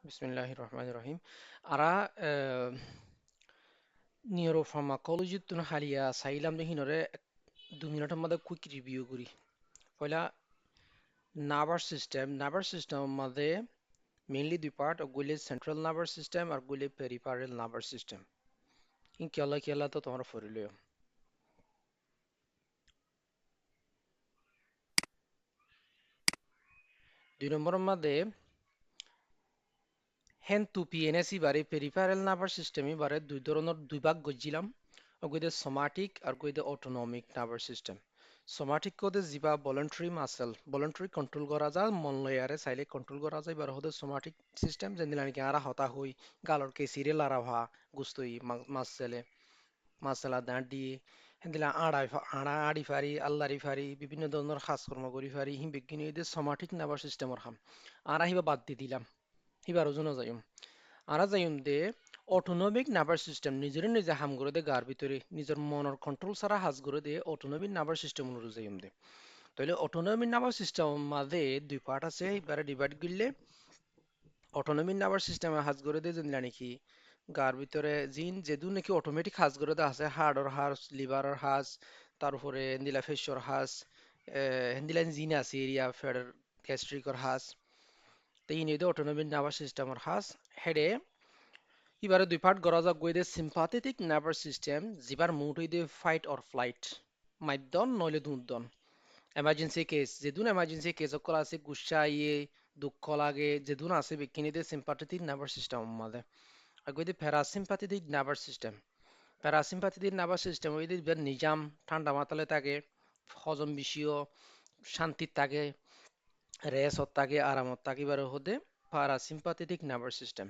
বিসমিল্লাহির রহমানির রহিম। আরা নিউরোফার্মাকোলজি তুন হালিয়া সাইলাম দেখি নরে 2 মিনিটের মধ্যে কুইক রিভিউ করি। পয়লা নার্ভাস সিস্টেম মধ্যে মেইনলি দুই পার্ট ওগুলি সেন্ট্রাল নার্ভাস সিস্টেম আর গুলি পেরিফেরাল নার্ভাস সিস্টেম। ইন কেলা কেলা তো তোমার ফরিলিও 2 নম্বরের মধ্যে হেন টু পিএনএসি বারে পেরিফেরাল নার্ভাস সিস্টেমই বারে দুই ধরনের দুই ভাগ গজিলাম ওগুলি সোমাটিক আর গুলি অটোনমিক নার্ভাস সিস্টেম। সোমাটিক কোডে জিবা ভলান্টারি কন্ট্রোল করা যায় মন লয়ারে চাইলে কন্ট্রোল করা যায় বার হতে সোমাটিক সিস্টেম যেন নাকি আরা হতা হই গালর কে সিরিয়াল আরা ভা গুস্তই মাসেলা দাঁড় দিয়ে হেদিলা আড়া আড়ি ফারি আল্লারি ফারি বিভিন্ন ধরনের কাজকর্ম করি ফারি হি বিজ্ঞানী সোমাটিক নার্ভাস সিস্টেমর হাম আরা হিবা বাদ দি দিলাম হিবার ওজনও যাইম আরা যাইম দে অটোনমিক নার্ভাস সিস্টেম নিজের নিজে হাম করে দে গার ভিতরে নিজের মনের কন্ট্রোল ছাড়া হাজ করে দে অটোনমিক নার্ভাস সিস্টেম অনুযায়ী যাইম দে তাহলে অটোনমিক নার্ভাস সিস্টেম মাঝে দুই পার্ট আছে এবারে ডিভাইড করলে অটোনমিক নার্ভাস সিস্টেমে হাজ করে দে যেন নাকি গার ভিতরে জিন যেদু নাকি অটোমেটিক হাজ করে দে আছে হার্টর হাজ লিভারের হাজ তার উপরে হেন্দিলা ফেসর হাজ হেন্দিলা জিন আছে এরিয়া ফেডার গ্যাস্ট্রিকর হাজ তো ইনি অটোনমিক নার্ভাস সিস্টেমর হাজ হেডে এবারে দুই পার্ট করা যাক গই দে সিম্পাথেটিক নার্ভাস সিস্টেম জিবার মুড হই দে ফাইট অর ফ্লাইট মাইদন নইলে দুর্দন এমার্জেন্সি কেস যেদুন এমার্জেন্সি কেস অকল আছে গুসা ইয়ে দুঃখ লাগে যেদুন আছে বিকিনিতে সিম্পাথেটিক নার্ভাস সিস্টেম মাঝে আর গই দে parasympathetic nervous system parasympathetic nervous system ওই যে নিজাম ঠান্ডা মাতালে থাকে হজম বিষয় শান্তির থাকে রেসত থাকে আরামত থাকে এবারে হতে প্যারাসিম্পাথেটিক নার্ভাস সিস্টেম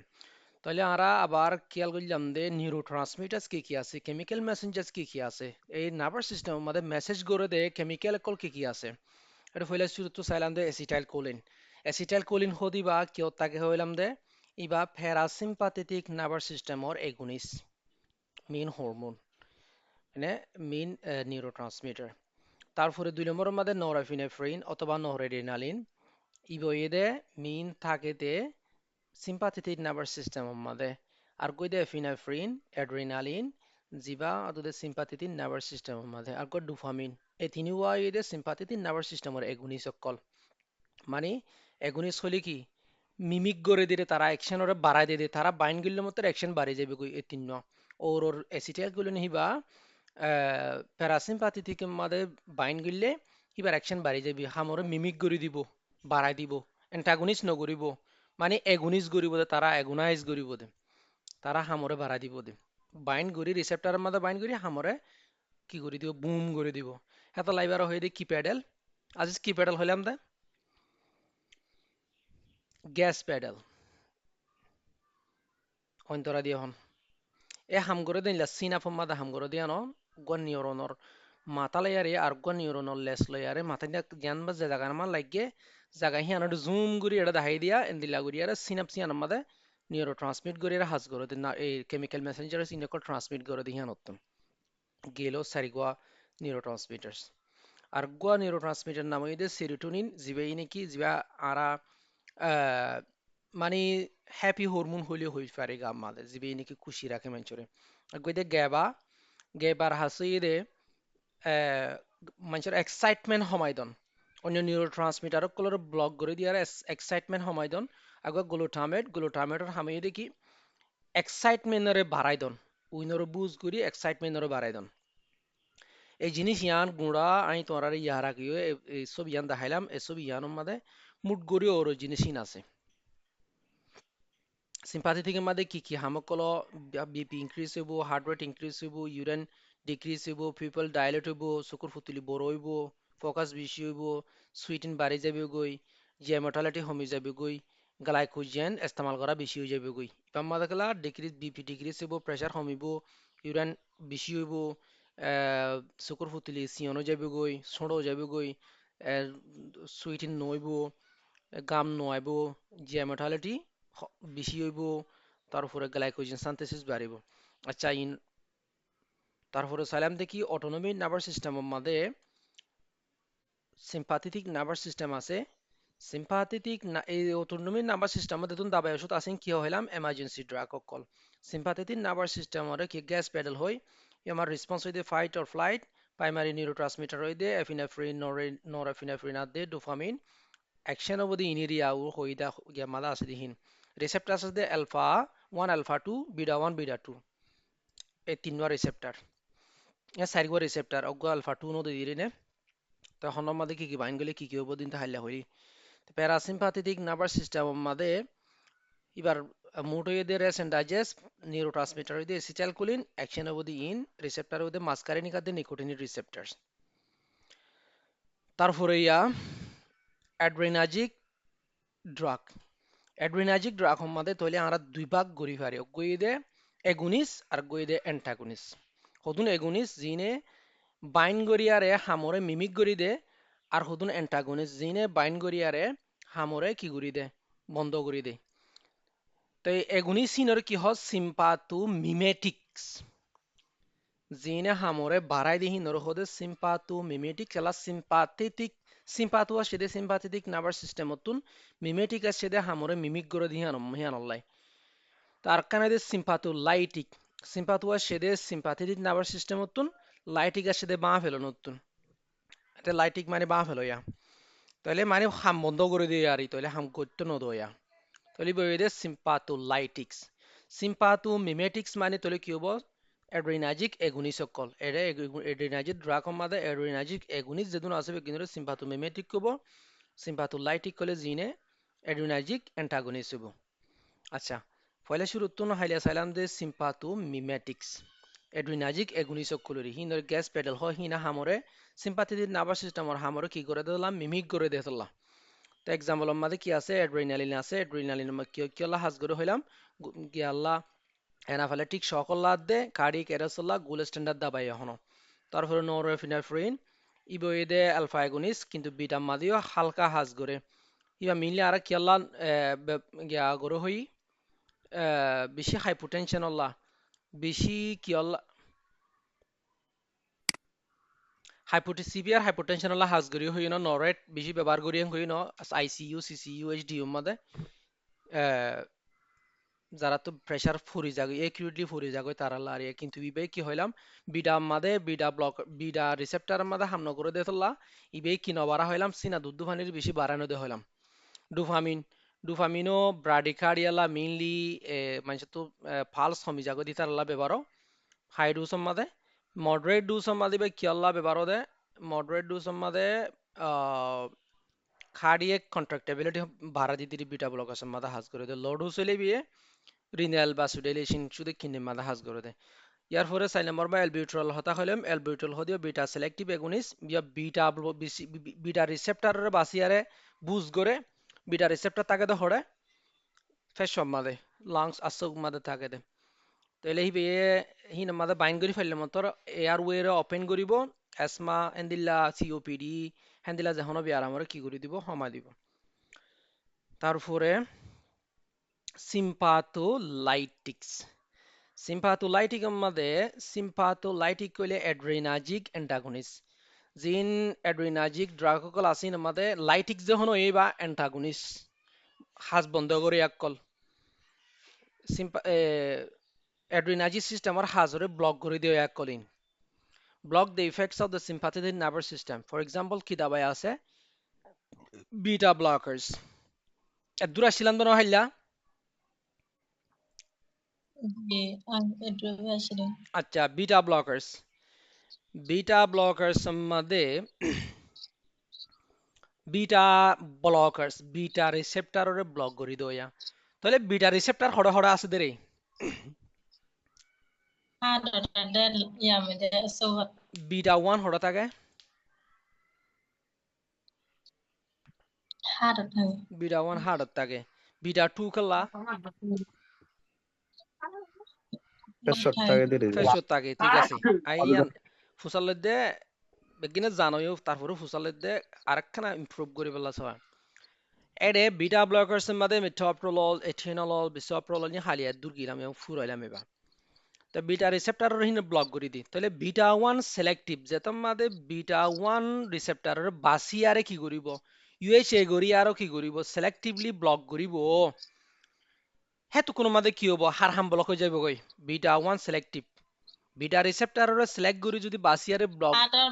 তাহলে আমরা আবার খেয়াল করলাম যে নিউরো ট্রান্সমিটার্স কি কি আছে কেমিক্যাল মেসেঞ্জার্স কি কি আছে এই নার্ভাস সিস্টেম আমাদের মেসেজ করে দেয় কেমিক্যাল কল কি কি আছে এটা হইলে শুরু চাইলাম দে এসিটাইল কোলিন হদি বা কিয় তাকে হইলাম দে ইবা প্যারাসিম্পাথেটিক নার্ভাস সিস্টেমর এগুনিস মেইন হরমোন মানে মেইন নিউরো ট্রান্সমিটার তারপরে 2 নম্বরের মধ্যে নরএপিনেফ্রিন অথবা নরএড্রিনালিন ইবয়েদে মেইন থাকে তে sympathetic nervous system মধ্যে আর কই দে এপিনেফ্রিন অ্যাড্রিনালিন জিবা অতদে sympathetic nervous system মধ্যে আর কই ডোপামিন এই তিনিওয়া এদে sympathetic nervous system এর এগুনিস অকল মানে এগুনিস হলে কি মিমিক করে দিলে তারা অ্যাকশন ওরে বাড়াই দিয়ে তারা বাইন গিললে মতো অ্যাকশন বাড়িয়ে যাবে কই এই তিন ওর এসিটাইল গুলো নিবা প্যারাসিম্পাথেটিক মধ্যে বাইন গিললে এবার অ্যাকশন বাড়িয়ে যাবে হামরে মিমিক করে দিব বাড়াই দিব এন্টাগনিস নগরিব মানে এগুনিস গরিব দে তারা এগুনাইজ গরিব দে তারা হামরে বাড়াই দিব দে বাইন গরি রিসেপ্টরের মধ্যে বাইন গরি হামরে কি করে দিব বুম করে দিব এত লাইবার হয়ে দে কি প্যাডেল আজিজ কি প্যাডেল হইলাম দে গ্যাস প্যাডেল অন্তরা দিয়ে হন এ হাম করে দিন সিনাফম মাদা হাম করে দিয়া ন গন নিউরনর মাথা লয়ারে আর গন নিউরনর লেস লয়ারে মাথা দিয়া জ্ঞান বা যে জায়গা আমার লাগে জায়গা হিয়ান জুম করি এটা দেখাই দিয়া এন্দিলা করি আর সিনাপসিয়ান মাদে নিউরো ট্রান্সমিট করে এরা হাজ করে দিন না এই কেমিক্যাল মেসেঞ্জার ইনকল ট্রান্সমিট করে দিহিয়ান হতো গেলো সারিগোয়া নিউরো ট্রান্সমিটার্স আর গোয়া নিউরো ট্রান্সমিটার নাম হইতে সেরোটোনিন জিবে নাকি জিবা আরা আহ, মানে হ্যাপি হরমোন হইলে হই পারে গা মাদে জিবে নাকি খুশি রাখে মানুষরে আর গইতে গেবার হাসিদে মানুষের এক্সাইটমেন্ট হমাইদন অন্য নিউরো ট্রান্সমিটার কলর ব্লক করে দিয়ার এক্সাইটমেন্ট হমাইদন আগো গ্লুটামেটর হামিয়ে দেখি এক্সাইটমেন্টরে বাড়াই দন উইনরে বুঝ করি এক্সাইটমেন্টরে বাড়াই দন এই জিনিস ইয়ান গুঁড়া আমি তোমার ইয়ার আগে এই সব ইয়ান দেখাইলাম এসব ইয়ানোর মাঝে মুট গড়ি ওর জিনিসই আছে সিম্পাথি থেকে মাঝে কি কি হামকল বিপি ইনক্রিজ হইব হার্ট রেট ইনক্রিজ হইব ইউরেন ডিক্রিজ হইব পিপল ডাইলেট হইব চকুর ফুতুলি বড় হইব ফোকাস বেশি হইব সুইটিন বাড়ি যাবে গই যে মর্টালিটি কমি যাবে গই গ্লাইকোজেন ইস্তেমাল করা বেশি হয়ে যাবে গই ইপাম মাঝে গেলা ডিক্রিজ বিপি ডিক্রিজ হইব প্রেসার কমিব ইউরেন বেশি হইব চকুর ফুতুলি চিয়নো যাবে গই ছোঁড়ো যাবে গই সুইটিন নইব গাম নোয়াইব যে মর্টালিটি বেশি হইব তারপরে গ্লাইকোজেন সিনথেসিস বাড়িব আচ্ছা তারপরে সাইলাম দেখি অটোনমিক নার্ভাস সিস্টেমের মধ্যে সিম্পাথেটিক নার্ভাস সিস্টেম আছে সিম্পাথেটিক না এই অটোনমিক নার্ভাস সিস্টেম মধ্যে তুন দাবায় ওষুধ আছেন কি হইলাম এমার্জেন্সি ড্রাগ অকল সিম্পাথেটিক নার্ভাস সিস্টেম মরে কি গ্যাস পেডাল হই আমার রেসপন্স হইতে fight or flight primary neurotransmitter হইতে এফিনেফ্রিন নরএফিনেফ্রিন আদে ডোপামিন অ্যাকশন অবধি ইনিরিয়া ও হইদা গিয়া মাদা আছে দিহিন রিসেপ্টার আছে আলফা 1 আলফা 2 বিটা 1 বিটা 2 এই তিনটা রিসেপ্টার এ চাৰিগো রিসেপ্টার অগ্গো আলফা 2 নো দিদি নে তখন আমাদের কি কি বাইন গলে কি হবো দিন তাহলে হই প্যারাসিম্পাথেটিক নার্ভাস সিস্টেম মাদে এবার মোটোয়েদের রেস এন্ড ডাইজেস্ট নিউরোট্রান্সমিটার হইতে এসিটাইলকোলিন অ্যাকশন অবধি ইন রিসেপ্টার হইতে মাসকারিনিক আদে নিকোটিনিক রিসেপ্টার্স তারপরে অ্যাড্রেনার্জিক ড্রাগ অ্যাড্রেনার্জিক ড্রাগ আমাদের তৈলে আমরা দুই ভাগ করি পারি গইদে এগুনিস আর গইদে অ্যান্টাগনিস হদুন এগুনিস জিনে বাইন গরিয়ারে হামরে মিমিক গরি দে আর হদুন অ্যান্টাগনিস জিনে বাইন গরিয়ারে হামরে কি গরি দে বন্ধ করি দে তো এগুনি সিনর কি হ সিম্পাথু মিমেটিক্স জিনে হামরে বাড়াই দিহি নর হদে সিম্পাথু মিমেটিক খেলা সিম্পাথেটিক সিম্পাথু আসে সিম্পাথেটিক নার্ভাস সিস্টেম তুন মিমেটিক আসে হামরে মিমিক করে দিহান হিয়ানল্লাই তার কানে সিম্পাথু লাইটিক সিম্পাথু আসে সিম্পাথেটিক নার্ভাস সিস্টেম তুন লাইটিক আসে বাঁ ফেলো নতুন এটা লাইটিক মানে বাঁ ফেলো ইয়া তাহলে মানে হাম বন্ধ করে দিয়ে আর তাহলে হাম করতে নদয়া তাহলে বইয়ে সিম্পাথোলাইটিক্স সিম্পাথোমিমেটিক্স মানে তাহলে কি হব এড্রিনার্জিক এগুনিস অকল এরে এড্রিনার্জিক ড্রাগ মাদে এড্রিনার্জিক এগুনিস যেদুন আছে কিন্তু সিম্পাথোমিমেটিক হব সিম্পাথোলাইটিক কলে জিনে এড্রিনার্জিক অ্যান্টাগনিস হব আচ্ছা পয়লা শুরু তো হাইলিয়া সাইলাম দে সিম্পাথোমিমেটিক্স এড্রিনার্জিক এগুনিস অকলরি হিনর গ্যাস পেডাল হয় হিনা হামরে সিম্পাথেটিক নার্ভাস সিস্টেমর হামরে কি করে দিলাম মিমিক করে দিলাম তো এক্সাম্পল আমাদের কি আছে অ্যাড্রিনালিন আছে অ্যাড্রিনালিন কিয়লা হাজ করে হইলাম গিয়াল্লা এনাফালেটিক সকল্লা দে কার্ডিক এরাসল্লা গোল স্ট্যান্ডার্ড দাবাই এখনো তারপরে নরএফিনেফ্রিন ইবইদে আলফা এগোনিস কিন্তু বিটা মাদিও হালকা হাজ করে ইবা মিললে আর কিয়াল্লা গিয়া গরো হই বেশি হাইপোটেনশন অল্লা বেশি কিয়ল্লা সিভিয়ার হাইপোটেনশন অল্লা হাজ করি হই নরেট বেশি ব্যবহার করি হই আইসিইউ সিসিইউ এইচডিইউ মধ্যে যারা তো প্রেসার ফুরি যাগো একিউটলি ফুরি যাগো তারা লারে কিন্তু ইবে কি হইলাম বিডা মাদে বিডা ব্লক বিডা রিসেপ্টর মাদে হামনা করে দেতলা ইবে কি নবারা হইলাম সিনা দুধ পানির বেশি বাড়ানো দে হইলাম ডোপামিন ডোপামিনো ব্রাডিকার্ডিয়ালা মেইনলি মানে তো ফালস হমি যাগো দিতারলা বেবারো হাই ডোজ মাদে মডারেট ডোজ মাদে বে কিয়াল্লা বেবারো দে মডারেট ডোজ মাদে কার্ডিয়াক কন্ট্রাক্টিবিলিটি বাড়া দিতে বিটা ব্লকার মাদে হাজ করে দে লো ডোজ হইলে বিয়ে রিনাল বাসুডেলিশন শুধু কিনে মাদা হাজ করে দেয় ইয়ার পরে 4 নম্বর বা এলবিউট্রল হতা হইলাম এলবিউট্রল হদিও বিটা সিলেক্টিভ এগুনিস বিয়া বিটা বিটা রিসেপ্টরের বাসিয়ারে বুজ করে বিটা রিসেপ্টর তাকে দে হড়ে ফেস সব মাদে লাংস আসুক মাদে থাকে দে তাহলে হি বিয়ে হি মাদে বাইন করি ফেললে মতর এয়ার ওয়েরে ওপেন করিব এসমা এন্দিলা সিওপিডি হেন্দিলা যখন বিয়ার আমরা কি করে দিব হমা দিব তারপরে সিম্পাথোলাইটিক্স সিম্পাথোলাইটিক মধ্যে সিম্পাথোলাইটিক কইলে অ্যাড্রিনার্জিক অ্যান্টাগনিস্ট জিন অ্যাড্রিনার্জিক ড্রাগ সকল আছে মধ্যে লাইটিক যখন এই বা অ্যান্টাগনিস্ট হাজ বন্ধ করে এককল অ্যাড্রিনার্জিক সিস্টেমর হাজরে ব্লক করে দিয়ে এককলিন block the effects of the sympathetic nervous system for example কি দাবাই আছে বিটা ব্লকার্স এদুরা ছিলাম তো নহাইলা আচ্ছা বিটা ব্লকার্স মধ্যে বিটা রিসেপ্টররে ব্লক করি দয়া তাহলে বিটা রিসেপ্টর হড়া হড়া আছে দেরে বিটা 1 হড়া থাকে বিটা 1 হাড়ত থাকে বিটা 2 কলা ফেসত থাকে ঠিক আছে আইয়ান ফুসালে দে বেগিনে জানোও তারপরে ফুসালে দে আরেকখানা ইমপ্রুভ করি পেলা সবা এডে বিটা ব্লকার্স মধ্যে মিথোপ্রোলল এথেনল বিসোপ্রোলল নি হালিয়া দূর গিলাম এবং ফুরাইলাম এবার তো বিটা রিসেপ্টর হিনে ব্লক করে দি তাহলে বিটা 1 সিলেক্টিভ যেতাম মাদে বিটা 1 রিসেপ্টরের বাসিয়ারে কি করিব UHA গৰি আৰু কি কৰিব selectively block কৰিব হেতু কোনো মাদে কি হ'ব হার হাম ব্লক হৈ যাবগৈ বিটা 1 selective বিটা ৰিসেপ্টৰৰে select কৰি যদি বাছিয়াৰে ব্লক হাৰ্টৰ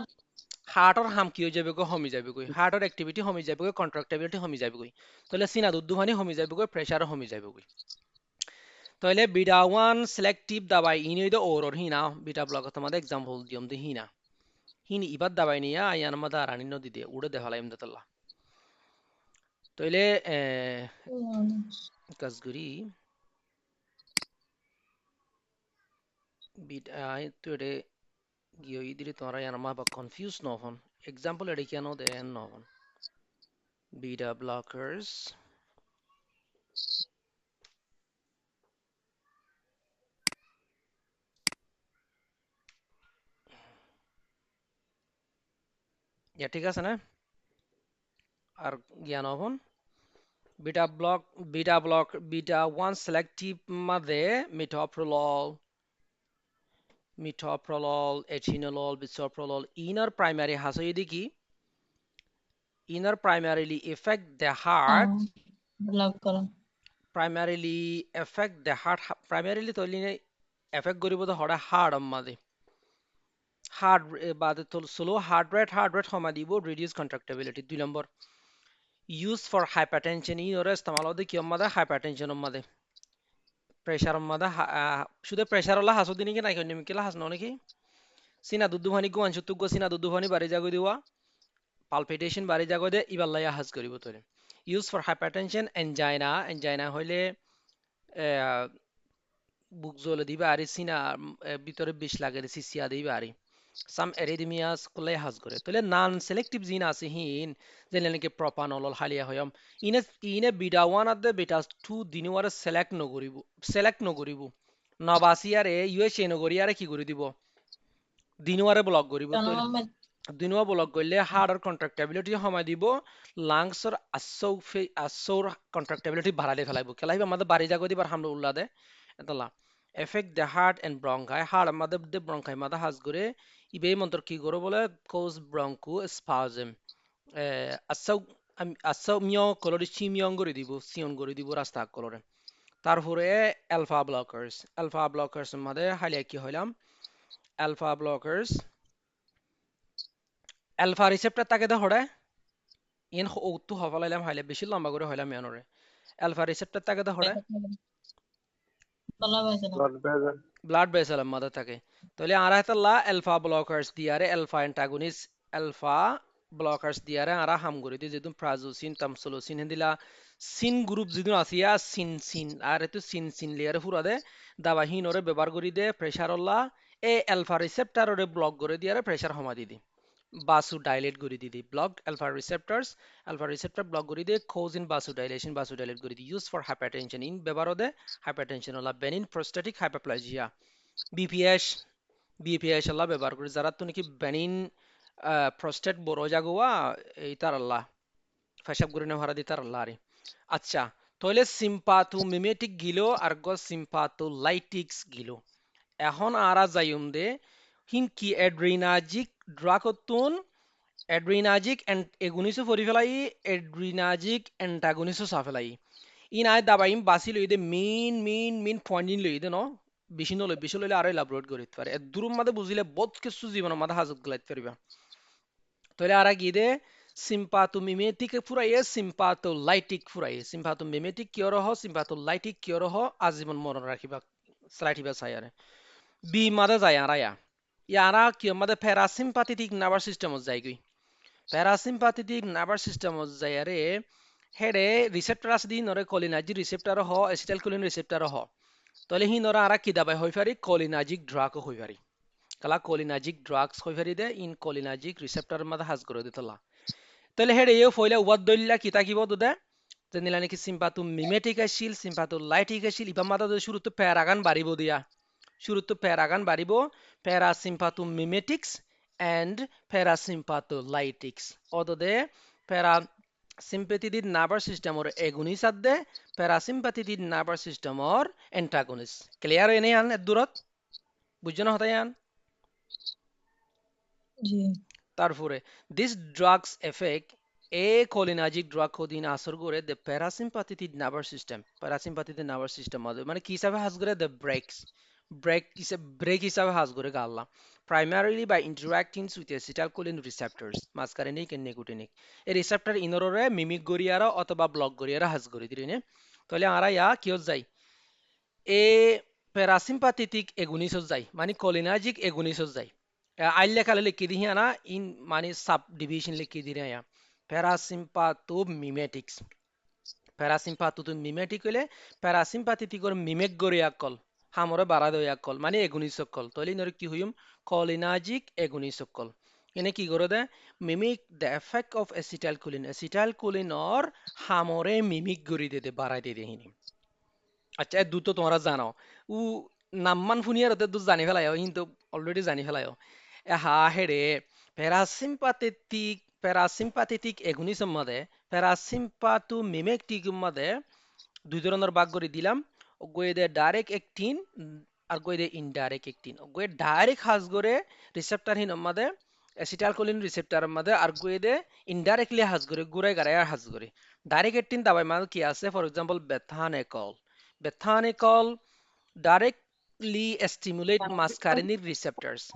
হাৰ্টৰ হাম কি হৈ যাবগৈ হমি যাবগৈ হাৰ্টৰ এক্টিভিটি হমি যাবগৈ কন্ট্ৰাক্টিবিলিটি হমি যাবগৈ তলে সিনা দুধুমানি হমি যাবগৈ প্ৰেসাৰ হমি যাবগৈ তলে বিটা 1 selective দাবাই ইনি দে ওরর হিনা বিটা ব্লক তোমাদের एग्जांपल দিয়ম দে হিনা হিনি ইবাদ দাবাই নিয়া আয়ান মাদা রানি নদী দে উড়ে দেখালাম দতলা তলে কাজগুরি বিটা তোরে গিয়ে ইদিরে তোরা ইয়ান মা বা কনফিউজ নহন एग्जांपल এডি কেন দে নহন beta blockers ইয়া ঠিক আছে না আর জ্ঞান হন beta 1 selective মাদে metoprolol etinolol bisoprolol inner primary has কি inner primarily affect the heart block কৰা primarily তৈলি affect কৰিব তো হড়া heart মাদে heart বাদে তো slow heart rate সমা দিব reduce contractibility 2 number use for hypertension in or ইস্তেমাল হদে কি মাদে hypertension মাদে প্রেসার মাদে শুধু প্রেসার হলা হাসো দিনি কি নাই কেমিক্যাল হাস নাকি সিনা দুধুভানি গো আনছু তুগো সিনা দুধুভানি বাড়ি যাগো দিওয়া palpitation বাড়ি যাগো দে ইবার লাইয়া হাস করিব তোরে use for hypertension angina হইলে বুক জ্বলে দিবা আর সিনা ভিতরে বিষ লাগে সিসিয়া দিবা আর some arrhythmias কোলে হাস করে তাহলে নন সিলেক্টিভ জিন আছে হিন যেন নাকি প্রপানল হালিয়া হয়ম ইনে বিটা 1 আর বিটা 2 দিনওয়ারে সেলেক্ট নকরিব নবাসিয়ারে ইউএসএ নগরিয়ারে কি করে দিব দিনওয়ারে ব্লক করিব দিনুয়া ব্লক করলে হার্টৰ কন্ট্রাক্টিবিলিটি সময় দিব লাংসৰ আসৌর কন্ট্রাক্টিবিলিটি বাড়ালে ফেলাইব কেলাইব আমাদের বাড়ি যাগো দিবার হামলা উল্লা দে এতলা effect the heart and bronchi heart আমাদের দে ব্রঙ্কাই মাদা হাজ করে ইবে মন্ত্র কি করো বলে কোজ ব্রঙ্কো স্পাজম আসৌ আসৌ মিও কলরি চিমিয়ং করে দিব সিয়ন করে দিব রাস্তা কলরে তারপরে অ্যালফা ব্লকার্স মাদে হালিয়া কি হইলাম অ্যালফা ব্লকার্স অ্যালফা রিসেপ্টর তাকে দে হড়ে ইন ওতু হফালাইলাম হাইলে বেশি লম্বা করে হইলাম ইয়ানরে অ্যালফা রিসেপ্টর তাকে দে হড়ে ব্লাড ভেসেল মাদে থাকে তাহলে আরা হেতাল্লা অ্যালফা ব্লকার্স দিয়ারে অ্যালফা ব্লকার্স দিয়ারে আরা হাম করে দি যেদুন প্রাজোসিন তামসোলোসিন হেন্দিলা সিন গ্রুপ যেদুন আসিয়া সিন আর এতু সিন লেয়ারে ফুরা দে দাবা হিনরে ব্যবহার করি দে প্রেসারল্লা এ অ্যালফা রিসেপ্টররে ব্লক করে দিয়ারে প্রেসার হমা দি vasodilate করে দিদি blocked alpha receptor block করে দিয়ে cause in vasodilate করে দিয়ে used for hypertension in ব্যবহার দে hypertension হলা benign prostatic hyperplasia BPH হলা ব্যবহার করে যারা তো নাকি benign prostate বড় জাগোয়া এই তার আল্লাহ ফেসাব করে নেওয়ার দি তার আল্লাহ আচ্ছা তাহলে sympathomimetic গিলো আর গো sympatholytics গিলো এখন আরা যাইম দে হিনকি অ্যাড্রিনার্জিক ড্রাগতুন অ্যাড্রিনার্জিক এগুনিসো ফরি ফেলাই অ্যাড্রিনার্জিক অ্যান্টাগনিসো সাফেলাই ইনাই দাবাইম বাসি লই দে মেইন পয়েন্ট লই দে ন বেশি লইলে আরো এলাবোরেট করিতে পারে দুরুম মাদে বুঝিলে বহুত কিছু জীবন মাদে হাজত গলাইতে পারিবা তাহলে আর কি দে সিম্পাথোমিমেটিক ফুরাইয়ে সিম্পাথোমিমেটিক কিয় রহ সিম্পাথোলাইটিক কিয় রহ আজীবন মনে রাখিবা স্লাইটিবা সায়ারে বি মাদে যায় আরায়া ইয়ারা কি আমাদের প্যারাসিম্পাথেটিক নার্ভাস সিস্টেমত যায়গৈ প্যারাসিম্পাথেটিক নার্ভাস সিস্টেমত যায়ারে হেডে রিসেপ্টর আছে দি নরে কলিনার্জিক রিসেপ্টর হ এসিটাইলকোলিন রিসেপ্টর হ তাহলে হি নরা আরা কি দাবাই হই পারি কলিনার্জিক ড্রাগ হই পারি কালা কলিনার্জিক ড্রাগস হই পারি দে ইন কলিনার্জিক রিসেপ্টর মাদা হাজ করে দিতলা তাহলে হেডে ইও ফইলা ওয়াদ দইল্লা কি তাকিব দুদে যে নিলা নাকি সিম্পাথোমিমেটিক আছিল সিম্পাথোলাইটিক আছিল ইবা মাদা শুরুতে প্যারাগান বাড়িব দিয়া শুরুতে প্যারাগান বাড়িব প্যারাসিম্পাথোমিমেটিক্স এন্ড প্যারাসিম্পাথোলাইটিক্স অদদে প্যারাসিম্পেথিটিক নার্ভাস সিস্টেমর এগুনিস আদে প্যারাসিম্পাথিটিক নার্ভাস সিস্টেমর এন্টাগনিস ক্লিয়ার এনে আন দূরত বুঝছো না হতাই আন জি তারপরে this drugs effect A cholinergic drug kodin asor gore the parasympathetic nervous system. Parasympathetic nervous system মানে কি হিসাবে হাজ করে the break হিসাবে হাজ করে গাল্লা. Primarily by interacting with acetylcholine receptors, muscarinic and nicotinic. এই receptor ইনররে মিমিক গরিয়ারা অথবা ব্লক গরিয়ারা হাজ করে দিনে. তাহলে আমরা ইয়া কিয় যাই? এ প্যারাসিম্পাথেটিক এগুনিসস যাই মানে কোলিনার্জিক এগুনিসস যাই আইল লেখালে লিখি দিই না ইন মানে সাব ডিভিশন লিখি দিই না প্যারাসিম্পাথো মিমেটিক্স প্যারাসিম্পাথো মিমেটিক হলে প্যারাসিম্পাথেটিকর মিমেক গরিয়া কল হামরে বাড়া দয়া কল মানে এগুনিসক কল তাহলে ইনর কি হইম কোলিনার্জিক এগুনিসক কল এনে কি করে দে mimic the effect of acetylcholine or হামরে মিমিক গরি দে বাড়াই দে হিনি আচ্ছা এ দুটো তোমরা জানাও উ নামমান ফুনিয়ার ওদের দুটো জানি ফেলাইও কিন্তু অলরেডি জানি ফেলাইও এ হা হেরে প্যারাসিম্পাথেটিক এগুনিসম মাদে প্যারাসিম্পাথু মিমেকটিক মাদে দুই ধরনের ভাগ করে দিলাম গোয়ে দে ডাইরেক্ট একটিন আর গোয়ে দে ইনডাইরেক্ট একটিন গোয়ে ডাইরেক্ট হাজ করে রিসেপ্টর হিন মাদে অ্যাসিটাইলকোলিন রিসেপ্টর মাদে আর গোয়ে দে ইনডাইরেক্টলি হাজ করে গুড়াই গাড়াই হাজ করে ডাইরেক্ট একটিন দাবাই মাদে কি আছে for example Bethanical directly stimulate muscarinic receptors.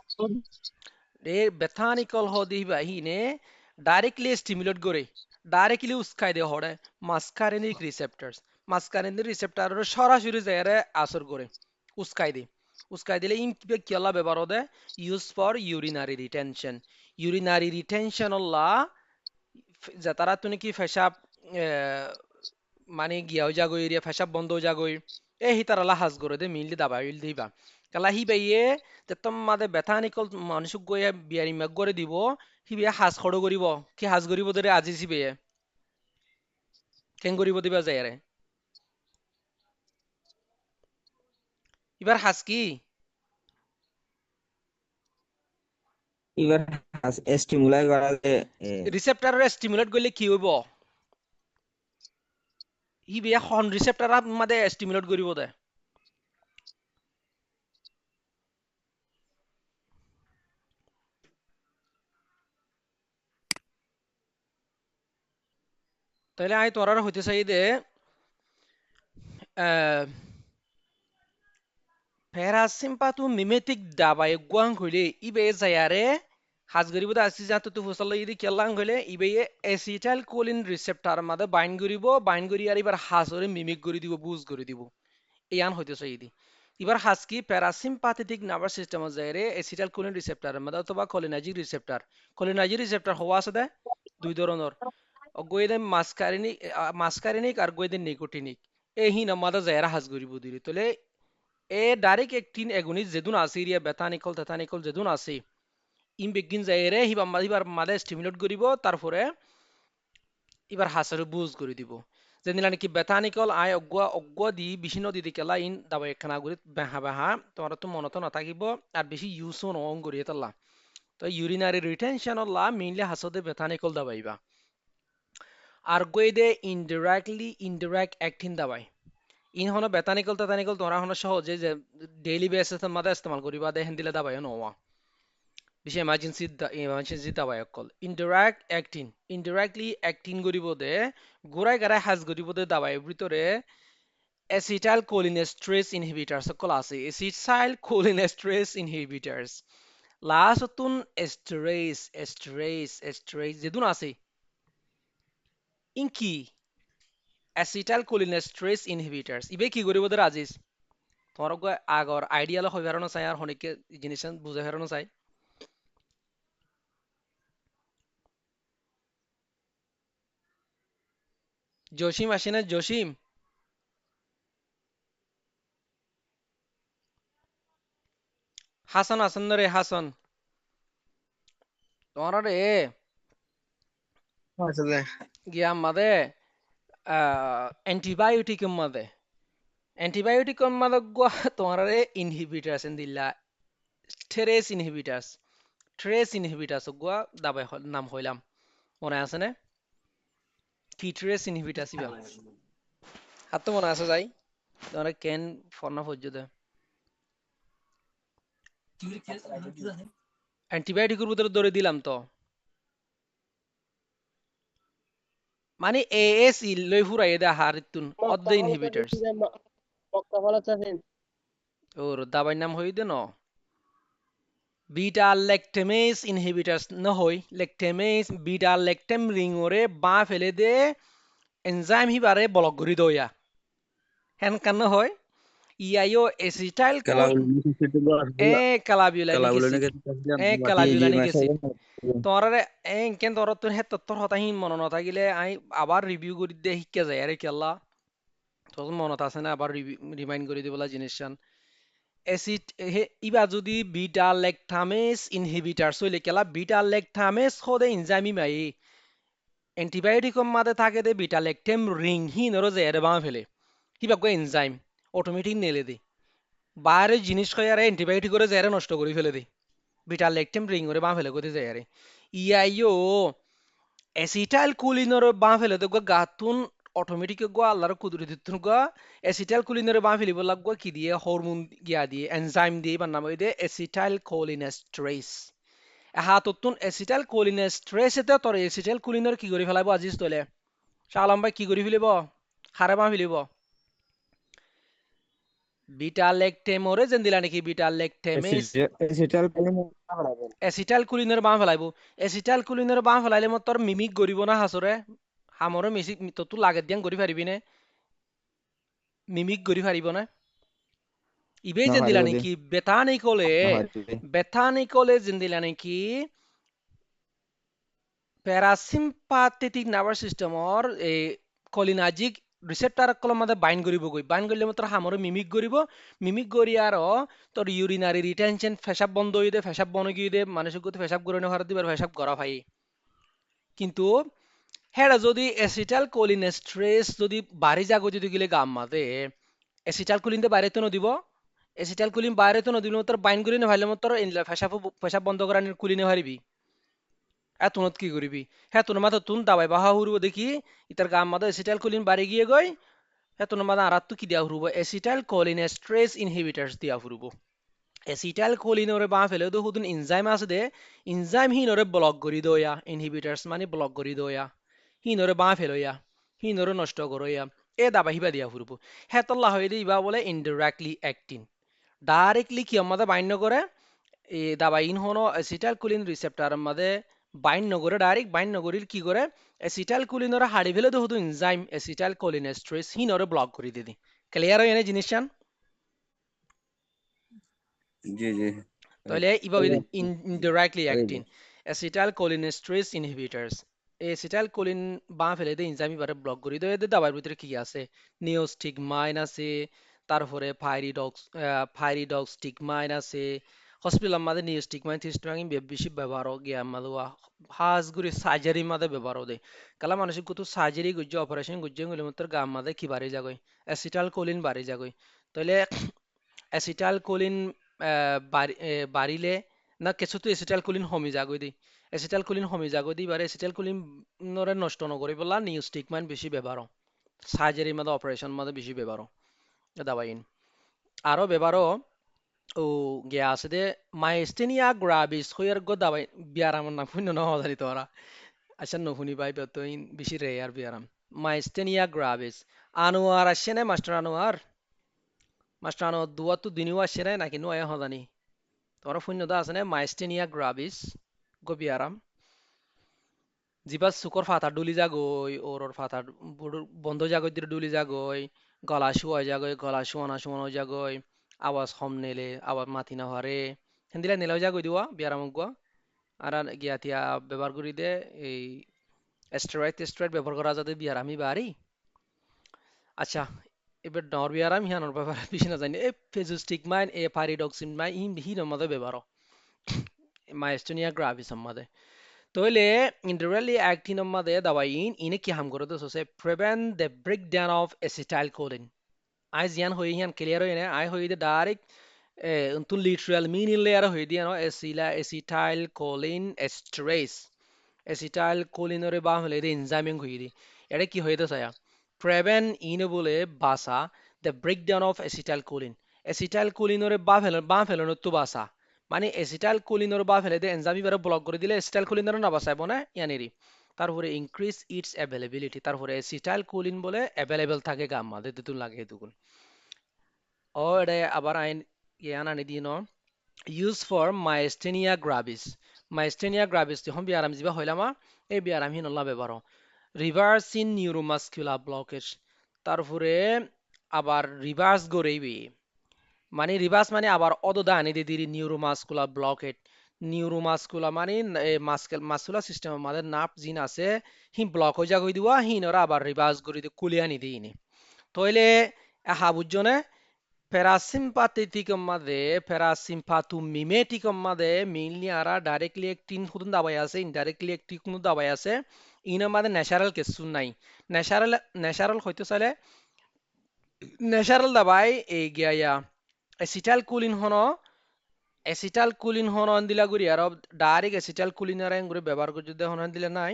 The bethanical hodi bahine directly stimulate gore, directly uskai de hode muscarinic receptors. Muscarinic receptor সরাসরি জায়গায় আসর করে উস্কাই দিলে ইন কি আল্লাহ ব্যবহার হতে ইউজ ফর ইউরিনারি রিটেনশন আল্লাহ যাতারা তুমি কি পেশাব মানে গিয়াও জাগো এরিয়া পেশাব বন্ধ জাগোই এ হিতার আল্লাহ হাজ করে দে মিললি দাবাইল দিবা কালা হি বাইয়ে তে মাদে বেথানিকল মানুষ গয়ে বিয়ারি মেঘ করে দিব হি বিয়া হাজ খড়ো করিব কি হাজ করিব দরে আজি সি বেয়ে কেন করিব দিবা যায় রে এবার হাজ কি এবার স্টিমুলাই করা যে রিসেপ্টরের স্টিমুলেট করলে কি হইব হি বিয়া হন রিসেপ্টর মাদে স্টিমুলেট করিব দে তাহলে আমি তোরার হইতে চাই দে প্যারাসিম্পাথু মিমেটিক দাবায় গুয়াং হইলে ইবে যায়ারে হাজগরিব দা আসি জাতো তু ফসল ইদি কেলাং হইলে ইবে এসিটাইল কোলিন রিসেপ্টর মাদে বাইন্ড করি আর এবার হাজরে মিমিক করি দিব বুজ করে দিব ইয়ান হইতেছে ইদি এবার হাজ কি প্যারাসিম্পাথেটিক নার্ভাস সিস্টেম যায়রে এসিটাইল কোলিন রিসেপ্টর মাদে অথবা কোলিনার্জিক রিসেপ্টর হওয়া আছে দে দুই ধরনের অগৈদে মাস্কারিনিক আর গৈদে নিকোটিনিক এই হিন মাদে যায়রা হাজ করিব দিলি তলে এ ডাইরেক্ট একটিন এগুনিস যেদুন আছে ইরিয়া বেথানিকল তেথানিকল যেদুন আছে ইম বেগিন যাইরে হিবার মাদে স্টিমুলেট করিব তারপরে এবার হাসারে বুজ করে দিব যেদিন নাকি বেথানিকল আই অগুয়া দি বিছিন্ন দি কেলা ইন দাবা একখানা গুলি বেহা বেহা তোমার তো মনত নাথাকিব আর বেশি ইউজও নং করিয়ে তাল্লা তো ইউরিনারি রিটেনশন লা মেইনলি হাসতে বেথানিকল দাবাইবা আর গই দে ইনডিরেক্ট অ্যাক্টিন দাবাই ইন হনো বেতানিকল তেতানিকল তোমরা হনো সহজে যে ডেইলি বেসিস মাদে ইস্তেমাল করিবা দেহেন দিলে দাবাই নোয়া বেশি এমার্জেন্সি দাবাই অকল ইনডিরেক্টলি অ্যাক্টিং করিব দে গুড়াই গাড়াই হাজ করিব দে দাবাই ভিতরে অ্যাসিটাইল কোলিনেস্ট্রেস ইনহিবিটার্স সকল আছে অ্যাসিটাইল কোলিনেস্ট্রেস ইনহিবিটার্স লাস্টতুন এস্টারেস যেদুন আছে ইনকি অ্যাসিটাইল কোলিনেস্ট্রেস ইনহিবিটার্স ইবে কি করিব দে আজিজ তোমার আগর আইডিয়াল হই ফেরানো চাই আর হনিকে জিনিস বুঝে ফেরানো চাই জসিম আসে না জসিম হাসান আসেন রে হাসান তোমার রে আসলে গিয়া মাদে অ্যান্টিবায়োটিক মাদে গুয়া তোমার রে ইনহিবিটার আছেন দিল্লা ট্রেস ইনহিবিটাস গুয়া দাবাই নাম হইলাম মনে আছে না কি ট্রেস ইনহিবিটাস ইবা হাত তো মনে আছে যাই তোমার কেন ফর্না ফজ্জুদে অ্যান্টিবায়োটিকের ভিতরে ধরে দিলাম তো মানে ASE লই ফুরাই দে হারিতুন অদ্দ মক্কা হলো চাষিন ইনহিবিটার্স যে মক্কা হলো চাষিন ওর দাবাই নাম হই দে ন বিটা ল্যাকটেমেস ইনহিবিটার্স ন হই ল্যাকটেমেস বিটা ল্যাকটেম রিং ওরে বা ফেলে দে এনজাইম হিবারে ব্লক করি দইয়া হেন কান হয় ইয়াইও এসিটাইল কোল Kalau ini sih itu gua এ কালাবিউলানি kalau গেছি boleh kita bilang এ Ji Ji কালাবিউলানি masa গেছি ini তোরারে কেন তোর তোর হেত তোর হতাহীন মন নথাকিলে আই আবার রিভিউ করি দে শিক্ষা যায় আরে কেলা তোর মনত আছে না আবার রিমাইন্ড করে দিবলা জিনিসখান এসিড ইবা যদি বিটা ল্যাকটামেস ইনহিবিটার হইলে কেলা বিটা ল্যাকটামেস হদে ইনজামি মাই অ্যান্টিবায়োটিক মাদে থাকে দে বিটা ল্যাকটেম রিং হি নরো যে এর বাঁ ফেলে হিবা গো এনজাইম অটোমেটিক নেলে দে বাইরে জিনিস খাই আর অ্যান্টিবায়োটিক করে যে নষ্ট করে ফেলে দে বিটা ল্যাকটেম রিং করে বাঁ ফেলে গতি যায় আরে ইয়াইও এসিটাইল কুলিনর বাঁ ফেলে তো গাতুন অটোমেটিক গো আল্লাহর কুদরতি তুন গো এসিটাইল কুলিনর বাঁ ফেলিব লাগবো কি দিয়ে হরমোন গিয়া দিয়ে এনজাইম দিয়ে বান নাম দিয়ে এসিটাইল কোলিনেস্ট্রেস হাততুন এসিটাইল কোলিনেস্ট্রেস এতে তোর এসিটাইল কুলিনর কি করে ফেলাবো আজিজ তোলে শালাম ভাই কি করে ফেলিব হারে বাঁ ফেলিব বিটা ল্যাকটেমরে যেন দিলা নাকি beta lactamase Acetal paling apa lagi? Acetyl কুলিনের বাঁ ফেলাইব এসিটাইল কুলিনের বাঁ ফেলাইলে মই তোর মিমিক গরিব না হাসরে হামরে মিসি তো লাগে দিয়ান গরি পারিবি নে মিমিক গরি পারিব না ইবেই No যেন hari দিলা budi, নাকি বেথানিকলে no hari. বেথানিকলে যেন দিলা নাকি প্যারাসিম্পাথেটিক নার্ভাস সিস্টেমৰ এই কলিনাজিক রিসেপ্টার কলম মধ্যে বাইন্ড করিব গই বাইন্ড করলে মাত্র হামরে মিমিক করি আর তোর ইউরিনারি রিটেনশন পেশাব বন্ধ হয়ে দে পেশাব বন্ধ গিয়ে দে মানুষের গতি পেশাব করে না হারা দিবার পেশাব করা ভাই কিন্তু হ্যাঁ যদি অ্যাসিটাল কোলিনেস্ট্রেস যদি বাড়ি যাগো যদি গেলে গাম মাতে অ্যাসিটাল কোলিন দে বাইরে তো নদিব অ্যাসিটাল কোলিন বাইরে তো নদিব তোর বাইন্ড করি না ভাইলে তোর পেশাব পেশাব বন্ধ করার কুলিনে হারিবি এতনত কি করিবি হ্যাঁ তোর মাথা তুন দাবাই বাহা হুরব দেখি ইতার গাম মাথা অ্যাসিটাইল কোলিন বাড়ি গিয়ে গই হ্যাঁ তোর মাথা আর কি দিয়া হুরব অ্যাসিটাইল কোলিনেস্ট্রেস ইনহিবিটার্স দিয়া হুরব অ্যাসিটাইল কোলিনরে বাঁ ফেলে তো হুদুন এনজাইম আছে দে এনজাইম হিনরে ব্লক করি দয়া ইনহিবিটার্স মানে ব্লক করি দয়া হিনরে বাঁ ফেলইয়া হিনরে নষ্ট করইয়া এ দাবা হিবা দিয়া হুরব হ্যাঁ তোল্লা হয়ে দিবা বলে ইনডিরেক্টলি অ্যাক্টিং ডাইরেক্টলি কি আমাদের বাইন্ড করে এই দাবা ইন হনো অ্যাসিটাইল কোলিন রিসেপ্টার আমাদের বাইন্ড নগরে ডাইরেক্ট বাইন্ড নগরির কি করে অ্যাসিটাইল কোলিনরে হাড়ি ফেলে তো হুদু এনজাইম অ্যাসিটাইল কোলিনেস্ট্রেস হিনরে ব্লক করে দিদি ক্লিয়ার হয় এনে জিনিসটান Ji Ji. তাহলে ইভাবে Iya, indirectly iya, acting acetylcholinesterase inhibitors acetylcholine বাঁ ফেলে দিয়ে এনজাইম এবারে ব্লক করে দেয় এদের দাবার ভিতরে কি আছে নিওস্টিগমাইন আছে তারপরে ফাইরিডক্সটিগমাইন আছে হসপিটাল আমাদের নিওস্টিগমাইন থিস্টমাইন বেশি ব্যবহার গিয়া আমাদের হাজগুড়ি সার্জারি মাঝে ব্যবহার দেয় কালা মানুষের কত সার্জারি গুজ্জে অপারেশন গুজ্জে গেলে মতো গাম মাঝে কি বাড়ি যাগই অ্যাসিটাইল কোলিন বাড়ি যাগই তাহলে অ্যাসিটাইল কোলিন বাড়িলে না কিছুতো এচিটাইল কোলিন কমি যাগৈ দি এচিটাইল কোলিন কমি যাগৈ দি বাৰে এচিটাইল কোলিন নৰে নষ্ট নকৰি পেলা নিউষ্টিকমান বেছি ব্যৱহাৰ সার্জারি মাঝে অপারেশন মাঝে বেশি ব্যবহার দাবাইন আরো ব্যবহার ও গিয়া আছে দে মাইস্টেনিয়া গ্রাভিস হইয়ার গো দাবাই বিয়ারাম না ফুন্য না হজারি তোরা আচ্ছা নফুনি ভাই বেতইন বেশি রেয়ার বিয়ারাম মাইস্টেনিয়া গ্রাভিস আনোয়ার আসছে না মাস্টার আনোয়ার দুয়া তো দিনিও আসছে না নাকি নয়া হজানি তোরা শূন্যতা আছে নে মাইস্টেনিয়া গ্রাভিস গবিয়ারাম জিবা চুকৰ ফাটা ডুলি যাগৈ ওৰৰ ফাটা বন্ধ যাগৈ দিলে ডুলি যাগৈ গলা শুয়া যাগৈ গলা শুয়ানো শুয়ানো যাগৈ আওয়াজ হম নেলে আওয়াজ মাতি না হারে হেন্দিলা নেলাও যাগৈ দিওয়া বিয়ারাম গুয়া আর গিয়া তিয়া ব্যবহার করি দে এই স্টেরয়েড ব্যবহার করা যাতে বিয়ারামি বাড়ি আচ্ছা এবার ডর বিয়ারাম হিয়ানোর ব্যাপারে বেশি না জানি এ ফেজুস্টিকমাইন এ পারিডক্সিমাইন হি নমদে ব্যবহার মাইস্টেনিয়া গ্রাভিস আমাদের তাহলে indirectly acting আমাদের দাবাইন ইনে কি হাম করে তো সে prevent the breakdown of acetylcholine I জিয়ান হই হিয়ান ক্লিয়ার হই না আই হই দে ডাইরেক্ট উনতুন লিটারাল মিনিং লেয়ার হই দিয়া no acetylcholine esterase acetylcholine রে বা হলে দে এনজাইমিং হই দি এটা কি হইতো ছায়া prevent ইনে বলে বাসা the breakdown of acetylcholine acetylcholine রে বা ফেলন তো বাসা মানে এসিটাইল কোলিনর বা ফেলে দে এনজামি বারে ব্লক করে দিলে এসিটাইল কোলিনর না বাঁচাইব না ইয়ানেরি তারপরে ইনক্রিজ ইটস অ্যাভেলেবিলিটি, তারপরে অ্যাসিটাইল কোলিন বলে অ্যাভেলেবল থাকে গাম মাদে তেতুন লাগে এতুকুন ও এটা আবার আইন ইয়ান আনি দিন ইউজ ফর মাইস্টেনিয়া গ্রাভিস। মাইস্টেনিয়া গ্রাভিস যখন বিয়ারাম জিবা হইলামা এই বিয়ারাম হিন আল্লাহ ব্যবহার রিভার্স ইন নিউরোমাস্কুলার ব্লকেজ, তারপরে আবার রিভার্স গড়েইবি মানে রিভার্স মানে আবার অদদা আনি দিদি নিউরোমাস্কুলার ব্লকেট। নিউরোমাস্কুলার মানে মাস্কুলার সিস্টেম আমাদের নাপ জিন আছে হি ব্লক হয়ে যাগই দিবা হিনরা আবার রিভার্স করে দিয়ে কুলিয়ে আনি দিইনি তইলে হাবুজনে প্যারাসিম্পাথেটিক মাদে প্যারাসিম্পাথু মিমেটিক মাদে মেইনলি আরা ডাইরেক্টলি একটি হুদুন দাবাই আছে ইনডাইরেক্টলি একটি কোনো দাবাই আছে ইনের মাদে ন্যাচারাল কিছু নাই। ন্যাচারাল ন্যাচারাল হইতে চাইলে ন্যাচারাল দাবাই এই গিয়া এসিটাইল কুলিন হন এসিটাল কুলিন হন দিলা গুরি আর ডাইরেক্ট এসিটাল কুলিন আর গুরি ব্যবহার করে যদি হন দিলে নাই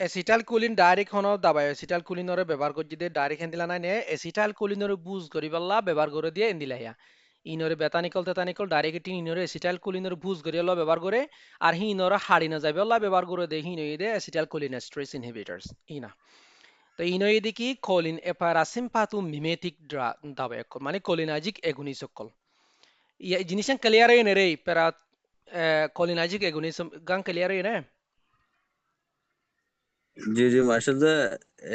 এসিটাল কুলিন ডাইরেক্ট হন দাবাই এসিটাল কুলিনরে ব্যবহার করে যদি ডাইরেক্ট হেন দিলা নাই নে এসিটাল কুলিনরে বুজ করি পাল্লা ব্যবহার করে দিয়ে এন দিলা ইয়া ইনরে বেতানিকল তেতানিকল ডাইরেক্ট ইনরে এসিটাল কুলিনরে বুজ করি আল্লাহ ব্যবহার করে আর হিনরে হাড়ি না যাবে আল্লাহ ব্যবহার করে দে হিন দে এসিটাল কোলিনেস্টেরেজ ইনহিবিটরস ইনা তো ইনই দি কি কোলিন এপারাসিম্পাথু মিমেটিক দাবাই মানে কোলিনার্জিক এগুনিসকল ইয়া জিনিসেন ক্লিয়ার হই রে প্যারা কোলিনার্জিক এগুনিসম গান ক্লিয়ার হই না जी जी माशाल्लाह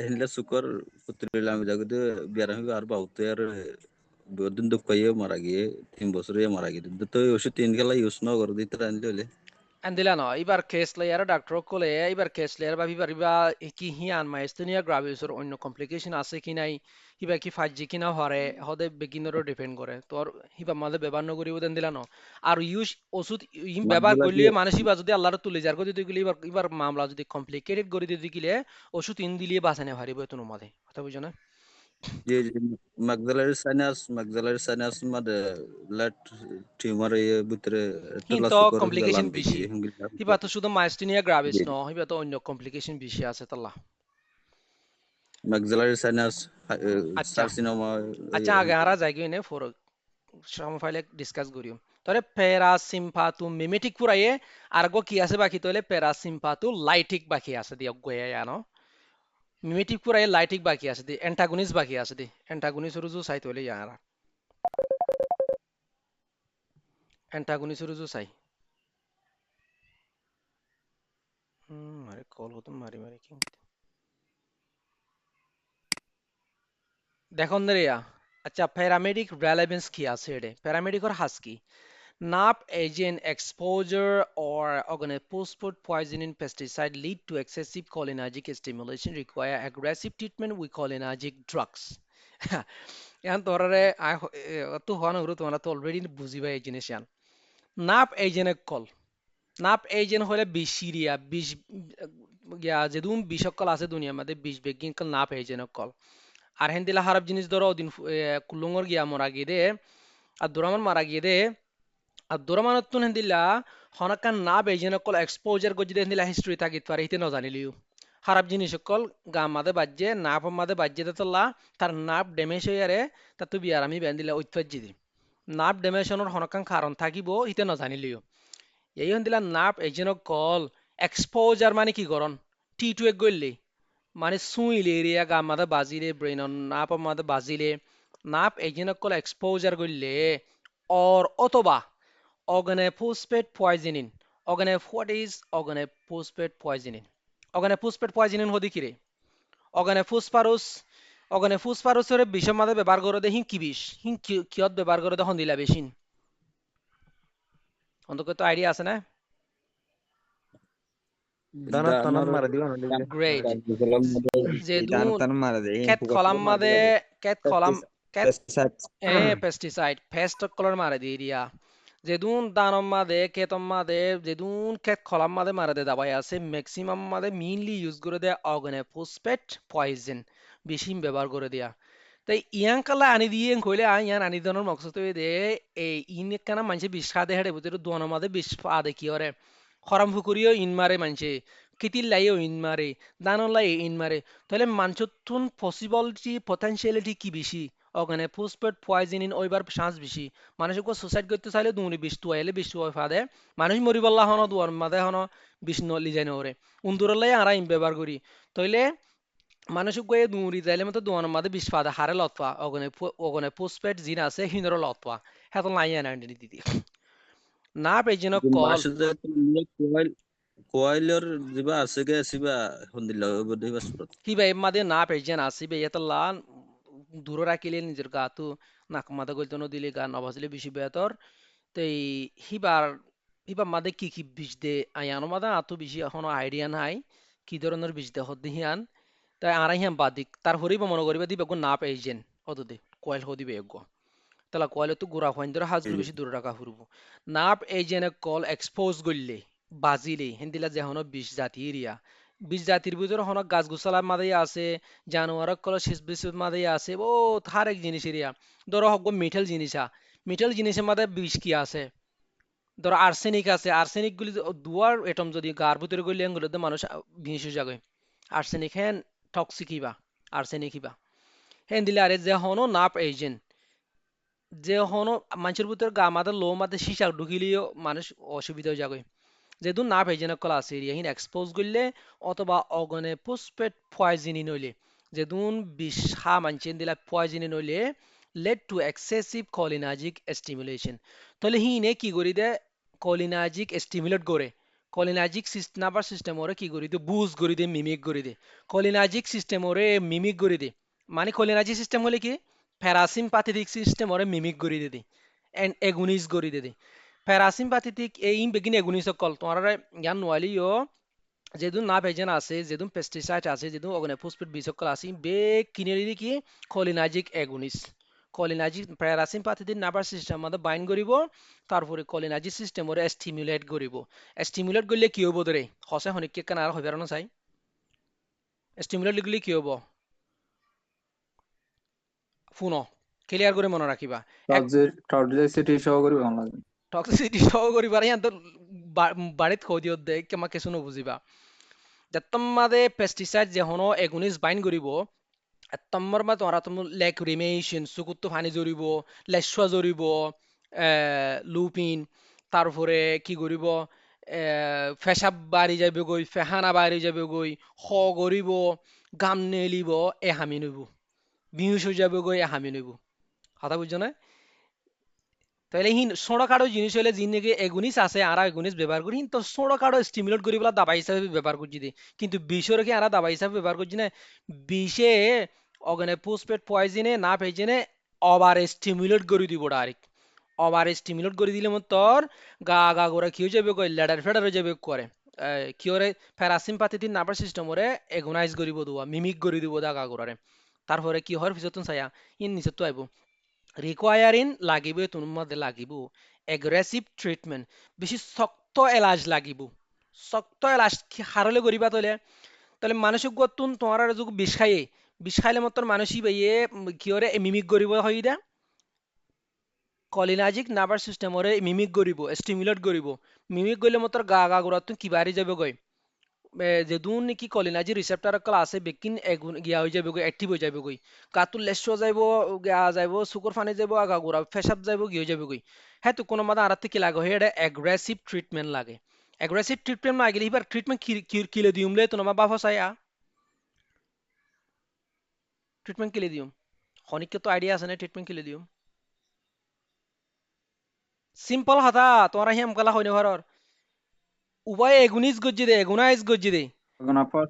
हिला सुकर पुत्री लाम जागो दे बियारा ही आर बहुत यार दिन तो कई मारा गए 3 বছর मारा गए तो ওষুধ 3 গেলা ইউজ না করে দিতে আনলে Andila no, ibar case layer doctor kole ibar case layer ba bibar ba ki hian myasthenia gravis or অন্য complication আছে কি নাই হিবা কি ফাজি কিনা হরে হদে বেগিনরও ডিপেন্ড করে তোর হিবা মাঝে ব্যবহার নকরি ওদেন দিলা ন আর ইউজ ওষুধ ইম ব্যবহার মাগদুলা করলে দিয়ে মানুষ হিবা যদি আল্লাহর তুলে যার করে দিতে গেলে এবার এবার মামলা যদি কমপ্লিকেটেড করে দিতে গেলে ওষুধ ইন দিলিয়ে বাঁচানে হারিব এত মাঝে কথা বুঝো না যে মাগদুলার সাইনাস মাদে লেট টিউমার এর ভিতরে টলা কিন্তু সুকর কমপ্লিকেশন জালান বেশি দিকে হিঙ্গিলা হিবা তো শুধু মাইস্টেনিয়া গ্রাভিস জি ন হিবা তো অন্য কমপ্লিকেশন বেশি আছে তাল্লা মাগদুলার সাইনাস আচ্ছা কার্সিনোমা আচ্ছা আগে হারা যাই গিয়ে নে ফর সমফাইলে ডিসকাস করিম তরে প্যারাসিম্পাথু মিমেটিক পুরাইয়ে আর গো কি আছে বাকি তলে প্যারাসিম্পাথু লাইটিক বাকি আছে দি গয়া জানো মিমেটিক পুরাইয়ে লাইটিক বাকি আছে দি অ্যান্টাগনিস্ট বাকি আছে দি অ্যান্টাগনিস্ট রুজু সাই তলে ইয়ারা অ্যান্টাগনিস্ট রুজু সাই আরে কল হতো মারি মারি কি দেখুন রে আচ্ছা প্যারামেডিক রেলেভেন্স কি আছে এডে প্যারামেডিকর হাসকি NAP agent exposure or post-food poisoning pesticide lead to excessive cholinergic stimulation, require aggressive treatment with cholinergic drugs. এখন তোরারে তো হওয়া হলো তোমরা তো অলরেডি বুঝিবা এই জিনিস ইয়ান নাপ এজেন্ট কল নাপ এজেন্ট হলে বিশিরিয়া বিশ গিয়া যেদুন বিশকল আছে দুনিয়ার মধ্যে বিশ বেগিন কল নাপ এজেন্ট কল আর হেন দিলা হারাপ জিনিস ধরো দিন কুলুঙ্গর গিয়া মরা গিয়ে দে আর দুরামান মারা গিয়ে দে Abdurrahman Hendila, Honakan na Bejanokol exposure Gojid Hendila history tagit for Hitino Zaniliu. Harab Jinishokol, Gamade Baje, Napa Made Bajetala, Tar Nap Demeshere, Tatubi Arami Bandila Utfajidi. Nap Demeshon or Honakan Karon Tagibo, Hitino Zaniliu. Yayundila Nap Ejanokol, exposure Maniki Goron, T to a gully. মানে সুইল area গামাদা বাজিলে brain নাপ মাদা বাজিলে নাপ এজেনকল exposure করলে or অথবা organophosphate poisoning what is organophosphate poisoning organophosphate poisoning হদি কিরে organophosphorus organophosphorus এর বিষম মাদে ব্যবহার করে দে হিং কি বিষ হিং কিয়ত ব্যবহার করে দে হন্দিলা বেশিন অন্তত তো আইডিয়া আছে না দানাত তানাত দানার মারা দিবা না দিলে গ্রেট কার্যকলাপ মধ্যে যেদুন দানাত তানাত মারা দেয় কেত খলাম মাদে কেত খলাম কেত পেস্টিসাইড pesticide pest color মারে দিয়ে দিয়া যেদুন দানম মাদে কেতম মাদে যেদুন কেত খলাম মাদে মারে দে দাবাই আছে ম্যাক্সিমাম মাদে মেইনলি ইউজ করে দেয় অর্গানোফসফেট পয়জন বেশি ব্যবহার করে দিয়া তাই ইয়াং কালা আনি দিয়ে কইলে ইয়ান আনি দনের মকসদ দে এই ইন কেনা মানুষে বিষ খা দে হেডে বুঝে দোনো মাদে বিষ পা দে কি করে খরাম ফুকুরিও ইন মারে মানছে কিতির লাইও ইন মারে দানর লাই ইন মারে তাহলে মানচতুন পসিবিলিটি পটেনশিয়ালিটি কি বেশি ওখানে পোস্টপেড পয়জনিং ওইবার চান্স বেশি মানুষকে সুসাইড করতে চাইলে দুনি বিষ তুয়াইলে বিষ তুয়াই ফাদে মানুষ মরিবল্লা হন দুয়ার মাদে হন বিষ নলি যায় নরে উন্দুরলাই আরা ইন ব্যবহার করি তাইলে মানুষক গয়ে দুরি যাইলে মতো দুয়ার মাদে বিষ ফাদে হারে লতপা ওখানে পোস্টপেড জিন আছে হিনর লতপা হেতন লাই আনাইনি দিদি না পেজেন কল মাসে কোয়াইল কোয়াইলর দিবা আছে গে সিবা হন্দিল্লা বদি বাসপুরত হিবা এমাদে না পেজেন আসিবে এতলা দূর রাখিলে নিজের গাতু নাক মাদা গলতো দিলে গা নবাজলে বেশি বেতর তেই হিবার হিবা মাদে কি কি বিষ দে আয়ানো মাদা আতো বেশি এখনো আইডিয়া নাই কি ধরনের বিষ দে হদ্দি হিয়ান তাই আড়াই হিয়ান বাদিক তার হরিবা মনে করিবা দিবে গো না পেজেন অতদে কয়েল হদিবে এগো তালা কয়েলে তো গুড়া হইন ধরে হাজরু বেশি দূর রাখা ফুরবো নাপ এজেনে কল এক্সপোজ করলে বাজিলে হিন্দিলা যে হনো বিষ জাতি এরিয়া বিষ জাতির ভিতরে হনো গাছ গোছালা মাদাই আছে জানোয়ারক কল শেষ বিষ মাদাই আছে ও থার এক জিনিস এরিয়া ধরো হক মিঠেল জিনিসা মিঠেল জিনিসের মাঝে বিষ কি আছে ধরো আর্সেনিক আছে আর্সেনিক গুলি দুয়ার এটম যদি গার ভিতরে গলি এগুলোতে মানুষ বিষ যাবে আর্সেনিক হ্যান টক্সিক হিবা আর্সেনিক হিবা হ্যান দিলে আরে যে হনো নাপ এজেন্ট যে হনো মানুষের ভিতর গা মাদে লো মাদে সীসা ঢুকিলেও মানুষ অসুবিধা হয়ে যাবে যেহেতু না ভেজেন কলা আছে এরিয়া এক্সপোজ করলে অথবা অগনে পোস্টপেড পয়জিনি নইলে যেদুন বিষ হা মানছেন দিলা পয়জিনি নইলে লেড টু এক্সেসিভ কলিনাজিক স্টিমুলেশন তাহলে হিনে কি করি দে কলিনাজিক স্টিমুলেট করে কলিনাজিক নার্ভাস সিস্টেম ওরে কি করি দে বুজ করি দে মিমিক করি দে কলিনাজিক সিস্টেম ওরে মিমিক করি দে মানে কলিনাজিক সিস্টেম হলে কি প্যারাসিম্পাথেটিক সিস্টেম ওরে মিমিক করি দে এন্ড এগুনিস করি দে প্যারাসিম্পাথেটিক এই বেগিন এগুনিস কল তোমার জ্ঞান নোয়ালিও যেদুন না ভেজেন আছে যেদুন পেস্টিসাইড আছে যেদুন অগনে ফুসফেট বিসকল আছে বে কিনেরি কি কলিনাজিক এগুনিস কলিনাজিক প্যারাসিম্পাথেটিক নার্ভাস সিস্টেম মধ্যে বাইন্ড করিব তারপরে কলিনাজিক সিস্টেম ওরে স্টিমুলেট করিব স্টিমুলেট করলে কি হবো ধরে হসে হনিক কেন আর হইবার না চাই স্টিমুলেট করলে কি হবো শুনো ক্লিয়ার করে মনে রাখিবা টক্সিসিটি সহ করি ভালো লাগে টক্সিসিটি সহ করিবার ইয়ান তো বাড়িত খৈ দিও দে কেমা কিছু নবুজিবা তোমাদের পেস্টিসাইড যে হনো এগুনিস বাইন করিব তোমার মা তোমারা তুমি লেক রিমেশন সুকুত্তো ফানি জড়িব লেশোয়া জড়িব লুপিন তারপরে কি করিব ফেসাব বাড়ি যাবে গই ফেহানা বাড়ি যাবে গই হ করিব গাম নেলিব এ হামি নইব বিহুস হয়ে যাবে গই এ হামি নইব কথা বুঝছো না তাহলে হিন সোড়া কাড়ো জিনিস হলে জিন্দেগি এগুনিস আছে আরা এগুনিস ব্যবহার করি তো সোড়া কাড়ো স্টিমুলেট করি বলা দাবা হিসাবে ব্যবহার করছি দে কিন্তু বিষের কি আরা দাবা হিসাবে ব্যবহার করছি না বিষে অগনে পোস্টপেড পয়জনে না পেজনে ওভার স্টিমুলেট করে দিব ডাইরেক্ট ওভার স্টিমুলেট করে দিলে মত তোর গা গা গোরা কি হয়ে যাবে কই লেডার ফেডার হয়ে যাবে করে কি ওরে প্যারাসিম্পাথেটিক নার্ভাস সিস্টেম ওরে এগোনাইজ করিব দুয়া মিমিক করে দিব দা গা গোরারে তারপরে কি হওয়ার পিছতন চাইয়া ইন নিচে তো আইব রিকোয়ারিং লাগিব তোর মধ্যে লাগিব এগ্রেসিভ ট্রিটমেন্ট বেশি শক্ত এলাজ লাগিব শক্ত এলাজ হারলে করিবা তোলে তাহলে মানসিক গতুন তোমার যুগ বিষ খাইলে মত মানসিক বাইয়ে কি ওরে মিমিক করিব হই দে কলিনাজিক নার্ভাস সিস্টেম ওরে মিমিক করিব স্টিমুলেট করিব মিমিক গইলে মত গা গা গুড়া তুই কিবারি যাবে গই যেদুন নাকি কলিনাজি রিসেপ্টার কল আছে বেকিন এগুন গিয়া হয়ে যাবে গই অ্যাক্টিভ হয়ে যাবে গই কাতুল লেশো যাইব গিয়া যাইব সুকর ফানি যাইব আগা গুড়া ফেসাব যাইব গিয়ে হয়ে যাবে গই হ্যাঁ তো কোনো মাদা আরাতে কি লাগে এটা অ্যাগ্রেসিভ ট্রিটমেন্ট লাগে অ্যাগ্রেসিভ ট্রিটমেন্ট না গেলে এবার ট্রিটমেন্ট কিলে দিউমলে তো নামা বাফা চাইয়া ট্রিটমেন্ট কিলে দিউম খনিককে তো আইডিয়া আছে না ট্রিটমেন্ট কিলে দিউম সিম্পল হাতা তোরা হিয়াম কালা হইনে ঘরর উভয় এগুনিস গজ্জি দে এগুনাইজ গজ্জি দে এখন আপনার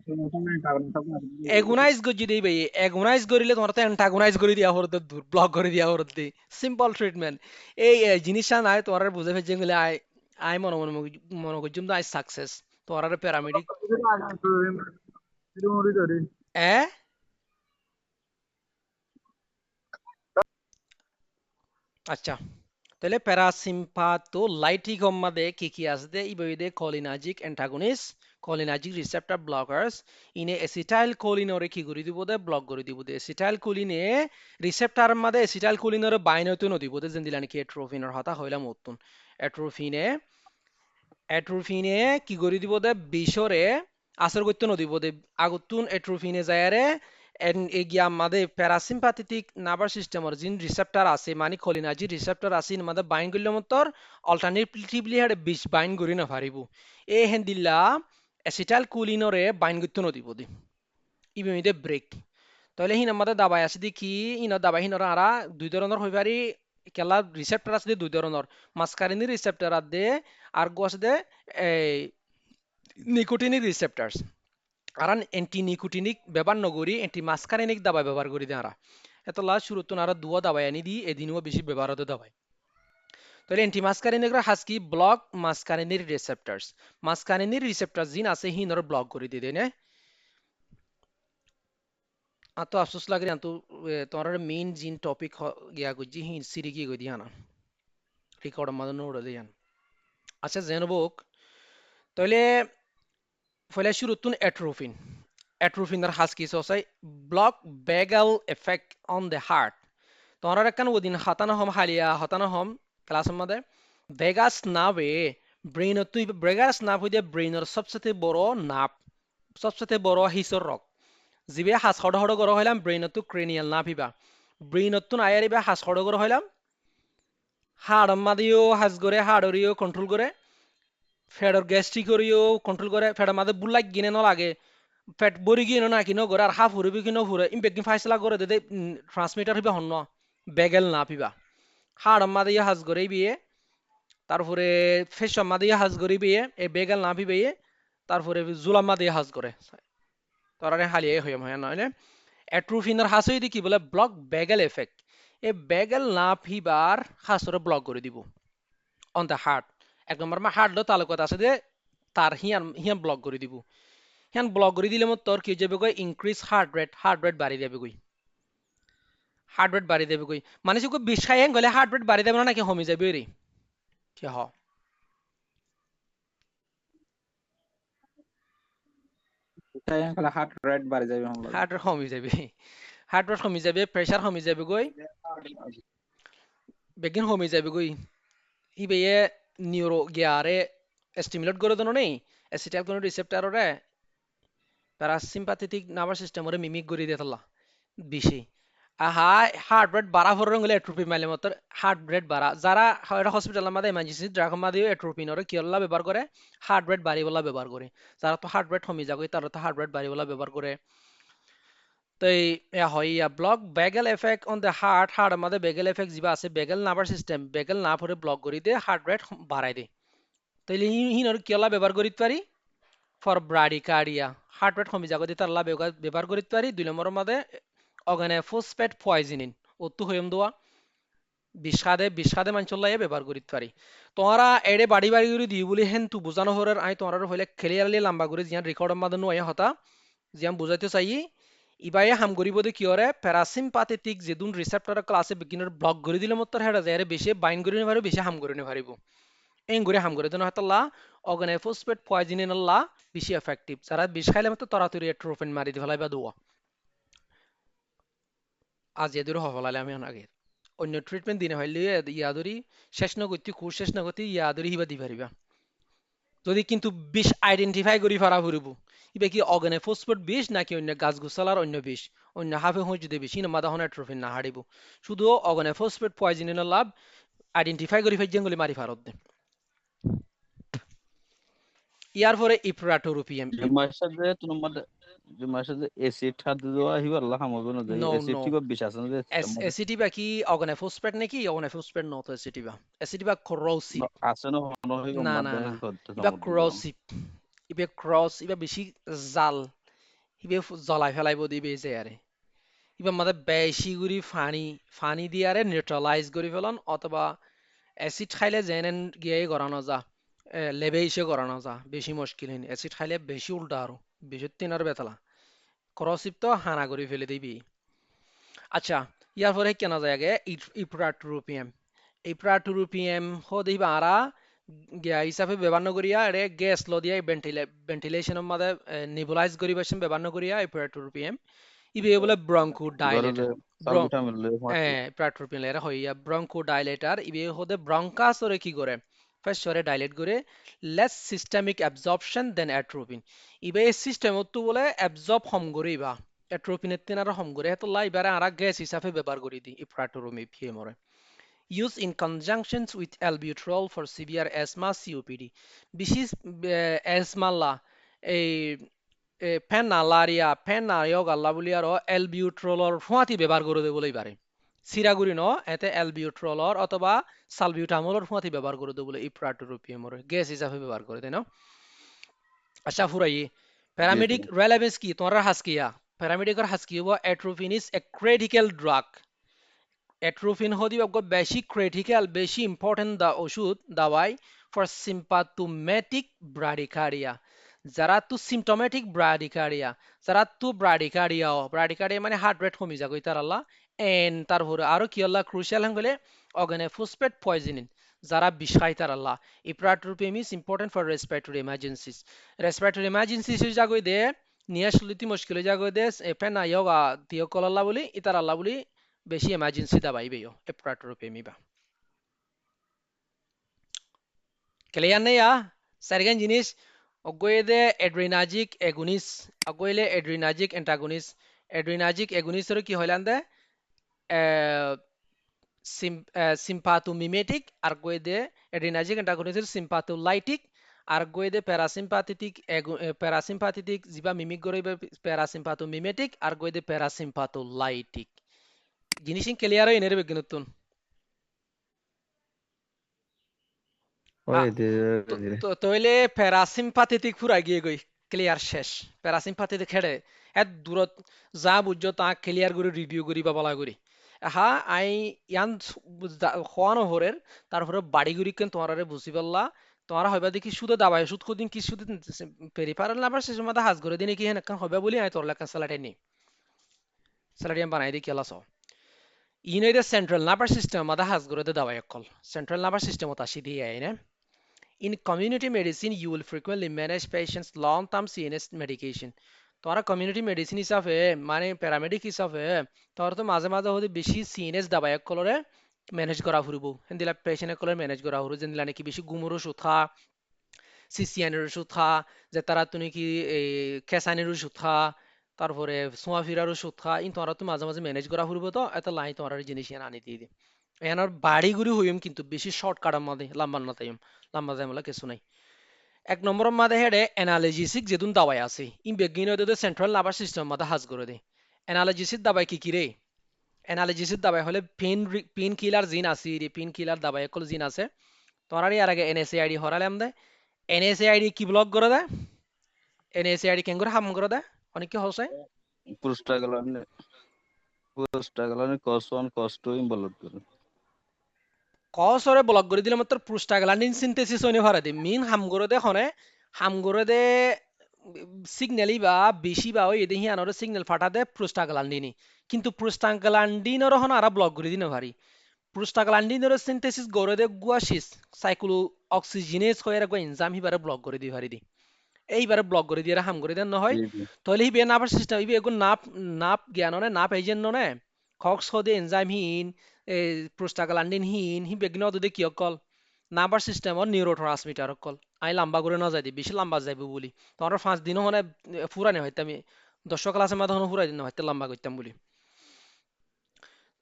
এগুনাইজ গজ্জি দেই ভাই এগুনাইজ করিলে তোমার তো অ্যান্টাগোনাইজ করে দিয়া হরতে দূর ব্লক করে দিয়া হরতে সিম্পল ট্রিটমেন্ট এই জিনিসটা নাই তোমার বুঝে ফেজে গেলে আই আই মনে করছুম আই সাকসেস তোমার প্যারামেডিক এ আচ্ছা তাহলে প্যারাসিম্পাথো লাইটিক মধ্যে কি আছে ইবাইদে cholinergic antagonist cholinergic receptor blockers ইনে এসিটাইল কোলিন ওরে কি করে দিব দে ব্লক করে দিব দে এসিটাইল কোলিনে রিসেপ্টর মধ্যে এসিটাইল কোলিন ওরে বাইন হইতে নদিব দে যেন দিলানি কি এট্রোফিনের হতা হইলা মতুন এট্রোফিনে এট্রোফিনে কি করে দিব দে বিশরে আসর করতে নদিব দে আগুতুন এট্রোফিনে যায়ারে এন এগিয়া আমাদের প্যারাসিম্পাথেটিক নার্ভাস সিস্টেমর জিন রিসেপ্টর আছে মানে খলিনাজি রিসেপ্টর আছে আমাদের বাইন করলে মতর অল্টারনেটিভলি হাড়ে বিষ বাইন করি না পারিব এ হেন্দিল্লা অ্যাসিটাইল কুলিনরে বাইন করতে নদিব দে ইবে ব্রেক তাহলে হিন আমাদের দাবাই আছে দেখি ইন দাবাই হিনর আরা দুই ধরনের হই পারি কেলা রিসেপ্টর আছে দুই ধরনের মাসকারিনি রিসেপ্টর আছে আর গো আছে এই নিকোটিনিক রিসেপ্টরস আরান এন্টি নিকোটিনিক ব্যবহার নগরি এন্টি মাসকারিনিক দাবাই ব্যবহার করি দেন আরা এতলা শুরুতুন আরা দুয়া দাবাই আনি দি এদিনও বেশি ব্যবহার হতে দাবাই তাহলে এন্টি মাসকারিনিক হাসকি ব্লক মাসকারিনির রিসেপ্টরস মাসকারিনির রিসেপ্টর জিন আছে হিনর ব্লক করে দিয়ে দেনে আতো আফসোস লাগে আতো তোমার মেইন জিন টপিক গিয়া গুজি হিন সিরি গিয়ে গই দিয়ানা রেকর্ড আমাদের নোড় দিয়ান আচ্ছা জেনবক তাহলে ফলে শুরুতুন এট্রোফিন এট্রোফিনের হাসকি সোসাই block vagal effect on the heart তোমার একখান ওদিন হাতানা হম হালিয়া হাতানা হম ক্লাস মধ্যে ভেগাস নাভে ব্রেইনত তুই ভেগাস নাভ হইতে ব্রেইনের সবচেয়ে বড় নাভ সবচেয়ে বড় হিসর রক জিবে হাস হড় হড় গড় হইলাম ব্রেইনত ক্রেনিয়াল নাভ হিবা ব্রেইনত আয়ারিবা হাস হড় গড় হইলাম হাড় মাদিও হাস গড়ে হাড়রিও কন্ট্রোল করে ফেডর গ্যাস্ট্রিক করিও কন্ট্রোল করে ফেডর মাঝে বুলাক গিনে ন লাগে ফেট বরি গিয়ে না কিনো করে আর হাফ হুরবি কিনো হুরে ইম্পেক্ট ফাইসলা করে দে ট্রান্সমিটার হইবা হন্ন বেগেল না পিবা হাড় মাদে হাজ করে বিয়ে তারপরে ফেস মাদে হাজ করে বিয়ে এ বেগেল না পিবে তারপরে জুলাম মাদে হাজ করে তরারে হালিয়ে হইম হয় নয় এট্রোফিনের হাস হইদি কি বলে ব্লক বেগেল এফেক্ট এ বেগেল না পিবার হাসরে ব্লক করে দিব অন দ্য হার্ট এক নম্বর মা হার্ট তালুকাত আছে যে তার হিয়ান হিয়ান ব্লক করে দিব হিয়ান ব্লক করে দিলে মত তোর কি যাবে কই ইনক্রিজ হার্ট রেট বাড়ি যাবে কই হার্ট রেট বাড়ি যাবে কই মানে সে বিষ খাই গলে হার্ট রেট বাড়ি যাবে না নাকি কমে যাবে রে কি হ তাই আঙ্কেল হার্ট রেট বাড়ি যাবে আমার লাগে। হার্ট রেট কমে যাবে হার্ট রেট কমে যাবে প্রেসার কমে যাবে কই বেগিন কমে যাবে কই হিবে নিউরো গিয়ারে স্টিমুলেট করে দেনো নেই অ্যাসিটাইল কোন রিসেপ্টররে প্যারাসিম্পাথেটিক নার্ভাস সিস্টেমরে মিমিক করে দিয়ে তাল্লা বেশি আহা হার্ট রেট বাড়া হরং গলে এট্রোপিন মাইলে মত হার্ট রেট বাড়া যারা হসপিটালের মধ্যে ইমার্জেন্সি ড্রাগ মাদিও এট্রোপিনরে কিয়ল্লা ব্যবহার করে হার্ট রেট বাড়িবলা ব্যবহার করে যারা তো হার্ট রেট কমে যাবে তারা তো হার্ট রেট বাড়িবলা ব্যবহার করে তো হয় block bagel effect on the heart মধ্যে বেগেল এফেক্ট যা আছে বেগেল নার্ভাস সিস্টেম বেগেল না পরে ব্লক করে দিয়ে হার্ট রেট বাড়াই দেয় তাইলে হিনর কিয়লা ব্যবহার করিতে পারি ফর ব্রাডিকার্ডিয়া হার্ট রেট কমে যাবে তার ব্যবহার করিতে পারি দুই নম্বরের মধ্যে অগানে ফসফেট পয়জনিন ওত্তু হইম দোয়া বিষাদে মাঞ্চল্লাইয়ে ব্যবহার করিতে পারি তোমরা এড়ে বাড়ি বাড়ি করে দিই বলি হেন তু বুঝানো হরার আই তোমরা হইলে ক্লিয়ারলি লম্বা করে জিয়ান রেকর্ডের মধ্যে নয় হতা জিয়ান বুঝাইতে চাই ইবাই হাম করিব দে কি হরে প্যারাসিম্পাথেটিক যেদুন রিসেপ্টর ক্লাসে বিগিনার ব্লক করে দিলে মত হেডা যায় বেশি বাইন করে নিতে পারে বেশি হাম করে নিতে পারিব এই করে হাম করে দেন হয়তোলা অগানে ফসফেট পয়জনিন লা বেশি এফেক্টিভ যারা বিষ খাইলে মত তরাতরি এট্রোফিন মারি দি ফেলাইবা দোয়া আজ এদুর হফলালে আমি আগে অন্য ট্রিটমেন্ট দিনে হইলে ইয়াদরি শেষ নগতি কোর্স শেষ নগতি ইয়াদরি হিবা দি পারিবা যদি কিন্তু বিষ আইডেন্টিফাই করি ফারা ফুরিব ইবে কি অগানে ফসফেট বিষ নাকি অন্য গাছ গোসালার অন্য বিষ অন্য হাফে হই যদি বেশি না মাদা হনে এট্রোফিন না হারিব শুধু অগানে ফসফেট পয়জনিন লাভ আইডেন্টিফাই করি ফাইজেন গলি মারি ফারত দে ইয়ার পরে ইপ্রাটোরোপিয়াম জুমার সাথে এসিড হাত দেওয়া হিবার আল্লাহ হামবে না যে নো এসিড নো ঠিক বিষ আছে না যে অ্যাসিটিভা কি অগনে ফসফেট নাকি অগনে ফসফেট নত অ্যাসিটিভা corrosive আছে না হনো হই না না মাধ্যমে না করতে ইবা সম্বন্ধ corrosive ইবা বেশি জাল ইবে জ্বলাই ফেলাইব দিবে যে আরে ইবা মাঝে বেশি গুড়ি ফানি দিয়ে আরে নিউট্রালাইজ করে ফেলন অথবা অ্যাসিড খাইলে জেনেন গিয়ে গড়ানো যা লেবে এসে গড়ানো যা বেশি মুশকিল হয়নি অ্যাসিড খাইলে বেশি উল্টা আরো বেশি তিনার বেতলা corrosive তো হানা করে ফেলে দিবি আচ্ছা ইয়ার পরে কেনা যায় আগে ইপ্রাটোরোপিয়াম হো দিবা আরা গিয়া হিসাবে ব্যবহার করিয়া এরে গ্যাস ল দিয়া ভেন্টিলেশনের মধ্যে নেবুলাইজ করি বেশন ব্যবহার করিয়া ইপ্রাটোরোপিয়াম ইবে বলে ব্রঙ্কো গরলে ডাইলেটর সালবিটামিন লই হয় প্রাটোরোপিয়াম এরা হইয়া ব্রঙ্কো ডাইলেটর ইবে হদে ব্রঙ্কাস ওরে কি করে ফার্স্ট শরে ডাইলেট করে লেস সিস্টেমিক অ্যাবজর্পশন দেন অ্যাট্রোপিন ইবা এই সিস্টেমত তো বলে অ্যাবজর্ব হম করে ইবা অ্যাট্রোপিনের তেন আর হম করে এত লাই বারে আর গ্যাস হিসাবে ব্যবহার করে দি ইপ্রাটোরমি পিএমরে Used in conjunction with albuterol for severe asthma COPD বিশেষ asthma লা এই পেন নারিয়ক আল্লাহ বলি আর এলবিউট্ৰলৰ ফুৱাতি ব্যৱহাৰ কৰি দিবলৈ পাৰে চিৰাগুৰি ন এতে এলবিউট্ৰলৰ অথবা সালবিউটামলৰ ফুৱাতি ব্যৱহাৰ কৰি দিবলৈ ইপ্ৰাটোৰোপিয়ামৰ গেছ হিচাপে ব্যৱহাৰ কৰে দেই ন আচ্ছা ফুৰাই জি জি প্যারামেডিক রেলেভেন্স কি তোমার হাসকিয়া প্যারামেডিকের হাসকি হবো atropine is a critical drug atropine হদি বেশি ক্রিটিক্যাল বেশি ইম্পর্টেন্ট দা ওষুধ দাওয়াই ফর সিম্পাথোমেটিক ব্রাডিকার্ডিয়া যারা তো সিমটোমেটিক ব্রাডিকার্ডিয়া যারা তো ব্রাডিকার্ডিয়া মানে হার্ট রেট কমি যাগো ইতার আল্লাহ এন্ড তারপরে আরো কি আল্লাহ ক্রুশিয়াল হলে অর্গানে ফসফেট পয়জনিং যারা বিষ খায় তার আল্লাহ ipratropium is important for respiratory emergencies যাগো দে নিয়ে শুলিতি মুশকিল যাগো দে এফেন আয়োগা তিয় কল বলি ইতার আল্লাহ বলি বেশি এমার্জেন্সি দাবাই বে요 ইপ্রাটোপিয়াম ইবা ক্লিয়ার নেই সারগান জিনিস অগোয়েদে এড্রিনার্জিক এগুনিস অগোয়েলে এড্রিনার্জিক অ্যান্টাগনিস এড্রিনার্জিক এগুনিসের কি হইলান্দে সিম্পাথোমিমেটিক আর গোয়েদে এড্রিনার্জিক অ্যান্টাগনিসের সিম্পাথোলাইটিক আর গোয়েদে প্যারাসিম্পাথেটিক জিবা মিমিক গরিবে প্যারাসিম্পাথোমিমেটিক আর গোয়েদে প্যারাসিম্পাথোলাইটিক জিনিস ক্লিয়ার হয় এনের বিজ্ঞানতুন ওই যে তইলে প্যারাসিম্পাথেটিক ফুরা গিয়ে গই ক্লিয়ার শেষ প্যারাসিম্পাথেটিক হেডে এত দূরত যা বুঝছো তা ক্লিয়ার করে রিভিউ করি বা বলা করি হা আই ইয়ান খোয়ানো হরের তারপরে বাড়ি গুড়ি কেন তোমারে বুঝি পারলা তোমারা হইবা দেখি শুধু দাবাই ওষুধ কদিন কি শুধু পেরিফারাল নাম্বার শেষ মধ্যে হাজ করে দিনে কি হেন হইবা বলি আই তোর লেখা স্যালাডে নি স্যালাডিয়াম বানাই দি কেলা সো ইনইদে সেন্ট্রাল নার্ভাস সিস্টেম মধ্যে হাজ করে দাবাই কল সেন্ট্রাল নার্ভাস সিস্টেম ও তাসি দিয়ে আইনে In community medicine, you will frequently manage patients long-term CNS medication. তোমারা কমিউনিটি মেডিসিন হিসাবে মানে প্যারামেডিক হিসাবে তোমার তো মাঝে মাঝে হতে বেশি সিএনএস দাবাই কলরে ম্যানেজ করা ফুরবো হেন্দিলা পেশেন্ট কলরে ম্যানেজ করা ফুরবো যেন্দিলা নাকি বেশি গুমুর ওষুধ খা সিসিয়ানের ওষুধ খা যে তারা তো নাকি ক্যাসানের ওষুধ খা তারপরে সোয়া ফিরার ওষুধ খা ইন তোমারা তো মাঝে মাঝে ম্যানেজ করা ফুরবো তো এত লাই তোমার জিনিস আনি দিয়ে দিই এনার বাড়ি গুড়ি হইম কিন্তু বেশি শর্টকাটের মধ্যে লম্বা না তাইম লম্বা যাইমলা কিছু নাই এক নম্বর মাঝে হেডে অ্যানালজেসিক যেদুন দাবাই আছে ইন বেগিন হতে সেন্ট্রাল নার্ভাস সিস্টেম মাঝে হাজ করে দে অ্যানালজেসিক দাবাই কি রে অ্যানালজেসিক দাবাই হলে পেন কিলার জিন আছে রে পেন কিলার দাবাই কল জিন আছে তোমার আর আগে এনএসএআইডি হরালাম দে এনএসএআইডি কি ব্লক করে দেয় এনএসএআইডি কেন করে হাম করে দেয় অনেক কি হচ্ছে প্রোস্টাগ্ল্যান্ডিন কস 1 কস 2 ইমবলট করে কসরে ব্লক করে দিলে মাত্র প্রোস্টাগ্ল্যান্ডিন সিনথেসিস হইনে পারে দে মিন হাম করে দে খনে হাম করে দে সিগন্যালি বা বেশি বা ওই এদিকে আনরে সিগন্যাল ফাটা দে প্রোস্টাগ্ল্যান্ডিনি কিন্তু প্রোস্টাগ্ল্যান্ডিনর হন আর ব্লক করে দিনে পারি প্রোস্টাগ্ল্যান্ডিনর সিনথেসিস করে দে গুয়াশিস সাইক্লো অক্সিজেনেজ হয়ে গো এনজাইম হিবারে ব্লক করে দি পারি দি এইবারে ব্লক করে দিয়ে হাম করে দেন নহয় তাহলে হিবে নার্ভাস সিস্টেম হিবে এগো নাপ নাপ জ্ঞাননে নাপ এজেন ননে কক্স হদে এনজাইম হিন প্রোস্টাগ্ল্যান্ডিন হিন হি বেগিন দে কি অকল নার্ভাস সিস্টেমর নিউরোট্রান্সমিটার অকল আই লম্বা করে না যাই দি বেশি লম্বা যাইব বলি তোমার 5 দিন হনে ফুরানি হইতে আমি 10 ক্লাসের মাঝে হনে ফুরাই দিন হইতে লম্বা করতাম বলি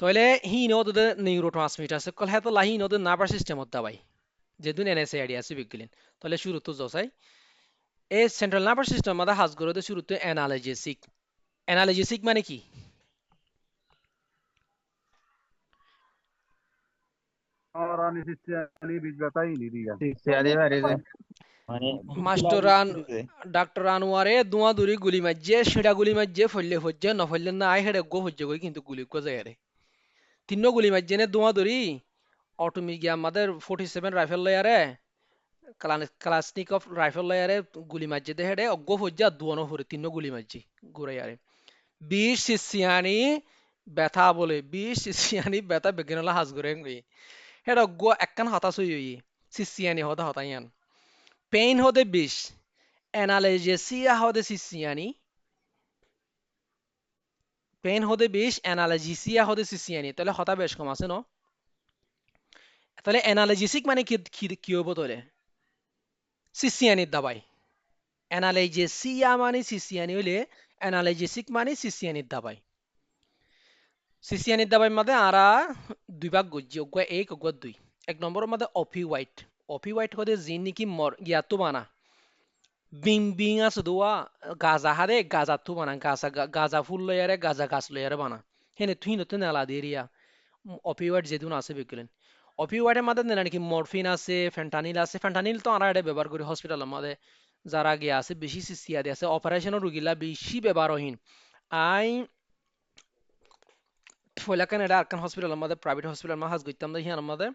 তাহলে হি দে নিউরোট্রান্সমিটার সকল হেতো লাহি দে নার্ভাস সিস্টেমত দাবাই যেদিন এনএসএআইডি আছে বিগলিন তাহলে শুরু তো জসাই এই সেন্ট্রাল নার্ভাস সিস্টেম মাঝে হাজ করে দে শুরুতে অ্যানালজেসিক মানে কি মাস্টারান ডাক্তার আনোয়ারে দুয়া দুরি গুলি মাঝে সেটা গুলি মাঝে ফললে হজ্জে ন ফললে না আই হেডে গো হজ্জে গই কিন্তু গুলি গো যায় রে তিন্ন গুলি মাঝে নে দুয়া দুরি অটোমি গিয়া আমাদের 47 রাইফেল লয়ারে ক্লাসনিকভ রাইফেল লয়ারে গুলি মাঝে দে হেডে গো হজ্জে দুয়ানো হরে তিন্ন গুলি মাঝে ঘুরে আরে 20 সিসিয়ানি ব্যথা বলে 20 সিসিয়ানি ব্যথা বেগিনলা হাজ করে গই হেডা গো একখান হতাশ হই সিসিয়ানি হতা হতাইয়ান পেইন হতে 20 অ্যানালজেসিয়া হতে সিসিয়ানি পেইন হতে 20 অ্যানালজেসিয়া হতে সিসিয়ানি তাহলে হতা বেশ কম আছে ন তাহলে অ্যানালজেসিক মানে কি কি হবো তাহলে সিসিয়ানির দাবাই অ্যানালজেসিয়া মানে সিসিয়ানি হইলে অ্যানালজেসিক মানে সিসিয়ানির দাবাই সিসিয়ানির দাবাই মধ্যে আরা দুই ভাগ গজ্জি অগুয়া এক অগুয়া দুই এক নম্বরের মধ্যে অপি হোয়াইট হতে জিন নাকি মর ইয়াতো বানা বিং বিং আছে দোয়া গাজা হারে গাজা তো বানা গাজা ফুল লয়ারে গাজা গাছ লয়ারে বানা হেনে তুই নতুন নালা দেরিয়া অপিওয়েড যেদুন আছে বিকলেন অপিওয়েডের মধ্যে না নাকি মরফিন আছে ফেন্টানিল তো আমরা এটা ব্যবহার করি হসপিটালের মধ্যে যারা গিয়ে আছে বেশি সিসিয়াদি আছে অপারেশনের রুগীলা বেশি ব্যবহারহীন আই ফলাকান এটা আরকান হসপিটালের মধ্যে প্রাইভেট হসপিটাল মা হাজ গইতাম দে হিয়ার মধ্যে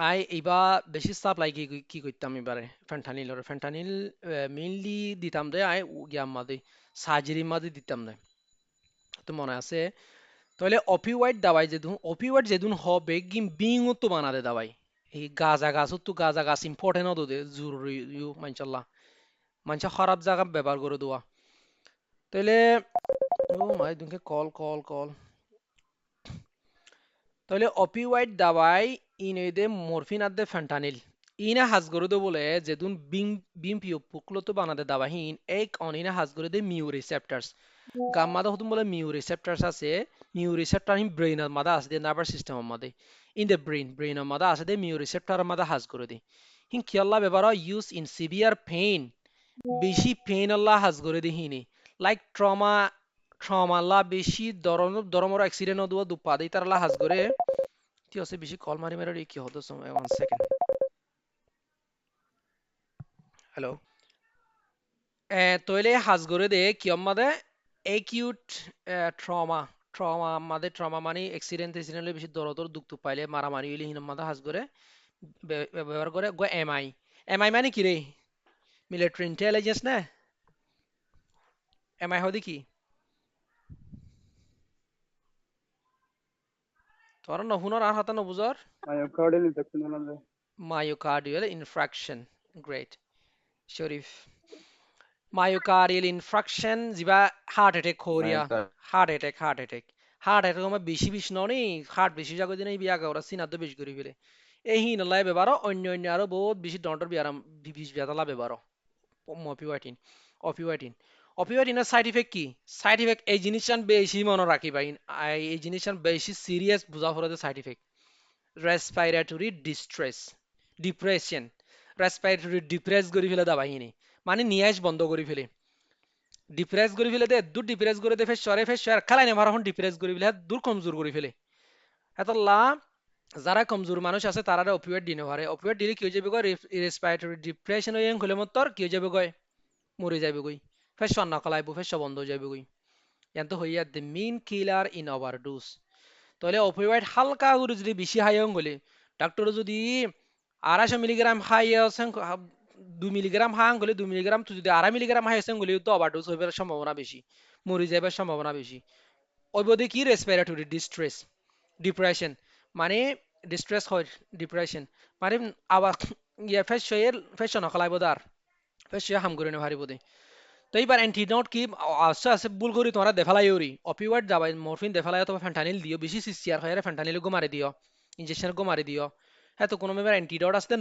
আই এইবা বেশি সাপ্লাই কি করতাম এবারে ফেন্টানিল মেইনলি দিতাম দে আই গিয়াম মাদে সার্জারি মাদে দিতাম দে তো মনে আছে তাহলে অপিওয়েড যেদুন হবে গিম বিং তো বানাদে দাবাই এই গাজা গাছ ইম্পর্টেন্ট হতো দে জরুরি মানশাল্লাহ মানসা খারাপ জায়গা ব্যবহার করে দেওয়া তাহলে ও মাই দুকে কল তাহলে অপিওয়েড দাবাই ইনেদে মরফিন আদে ফেন্টানিল ইনা হাজ করে দে বলে যেদুন বিম পিও পুকলো তো বানাদে দাবা হিন এক অনিনা হাজ করে দে মিউ রিসেপ্টার্স গাম্মাদা হতুম বলে মিউ রিসেপ্টার্স আছে মিউ রিসেপ্টার হিন ব্রেইনের মাদা আছে দে নার্ভাস সিস্টেমের মাদে ইন দ্য ব্রেইনের মাদা আছে দে মিউ রিসেপ্টার মাদা হাজ করে দে হিন কিয়াল্লা ব্যবহার ইউজ ইন সিভিয়ার পেইন বেশি পেইন আল্লাহ হাজ করে দে হিনি লাইক ট্রমা আল্লাহ বেশি দরমর অ্যাক্সিডেন্ট দুয়া দুপা দেই তার আল্লাহ হাজ করে কি আছে বেশি কল মারি মারি কি হতো সময় 1 সেকেন্ড হ্যালো তইলে হাজ করে দে কি আমাদে acute ট্রমা মানে অ্যাক্সিডেন্ট বেশি দরদর দুঃখ পাইলে মারামারি হইলে হিন আমাদে হাজ করে ব্যবহার করে গো এমআই মানে কি রে মিলিটারি ইন্টেলিজেন্স না এমআই হদি কি তোর নহুনর আর হাতা নবুজর মায়োকার্ডিয়াল ইনফেকশন হলে মায়োকার্ডিয়াল ইনফ্রাকশন গ্রেট শরীফ মায়োকার্ডিয়াল ইনফ্রাকশন যিবা হার্ট অ্যাটাক হরিয়া হার্ট অ্যাটাক আমার বেশি বেশি ননি হার্ট বেশি জাগো দিন এই বিয়া ওরা সিনাদ বেশি করে ফেলে এই হিন লাই ব্যবহার অন্য আরো বহুত বেশি ডন্টর বিয়ারাম বিষ বিয়াতলা ব্যবহার অপিওয়াইটিন অপিওয়াইটিনের সাইড ইফেক্ট কি সাইড ইফেক্ট এই জিনিসটান বেশি মনে রাখিবা এই জিনিসটান বেশি সিরিয়াস বুঝা ফলে side effect respiratory depression respiratory depress করে ফেলে দাবাহিনী মানে নিয়াজ বন্ধ করে ফেলে ডিপ্রেস করে ফেলে দে দূর ডিপ্রেস করে দে ফেস সরে খালাই নেবার এখন ডিপ্রেস করে ফেলে দূর কমজোর করে ফেলে এত লা যারা কমজোর মানুষ আছে তারা অপিওয়েড দিনে পারে অপিওয়েড দিলে কি হয়ে যাবে গো রেসপিরেটরি ডিপ্রেশন হয়ে হলে মতর কি হয়ে যাবে গয় মরে যাবে গই ফেস না কলাইব ফেস বন্ধ হয়ে যাবে গই এত হইয়া the main killer in overdose তাহলে অপিওয়েড হালকা করে যদি বেশি হাই গলে ডাক্তার যদি 250 মিলিগ্রাম হাই আছে 2 মিলিগ্রাম হাং গলে 2 মিলিগ্রাম তো যদি 2.5 মিলিগ্রাম হাই আছে গলে তো ওভারডোজ হইবার সম্ভাবনা বেশি মরে যাবার সম্ভাবনা বেশি ওই বদে কি রেসপিরেটরি ডিপ্রেশন মানে ডিস্ট্রেস হয় ডিপ্রেশন মানে আবার ইয়া ফেস নকলাইব দার ফেস হাম করে নে ভারি বদে তো এইবার অ্যান্টিডোট কি আস্তে আস্তে ভুল করি তোমরা দেখালাই ওরি অপিওয়েড যাবাই মরফিন দেখালাই অথবা ফেন্টানিল দিও বেশি সিসিআর হয় ফেন্টানিল গো মারি দিও ইনজেকশন গো মারি দিও হ্যাঁ তো কোনো মেবার অ্যান্টিডোট আসতে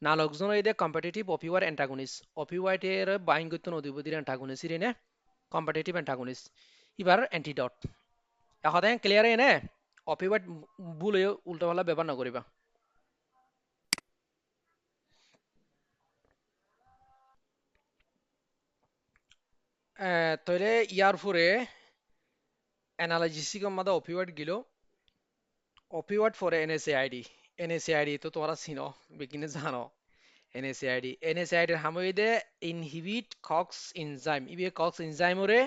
নালকজন এই দে কম্পিটিটিভ অপিওয়েড অ্যান্টাগনিস্ট অপিওয়েডের বাইং করতে নদীবদির অ্যান্টাগনিস্ট রে কম্পিটিটিভ অ্যান্টাগনিস্ট এবার অ্যান্টিডোট এখন ক্লিয়ার এনে অপিওয়েড ভুল হয়ে উল্টোপাল্টা ব্যবহার না করিবা তাহলে ইয়ার পরে অ্যানালাইসিস মধ্যে অপিওয়েড গেল অপিওয়েড ফরে এনএসএআইডি তো তোমরা চিনো বেকিনে জানো এনএসএআইডির হামইদে ইনহিবিট কক্স এনজাইম ইবে কক্স এনজাইমরে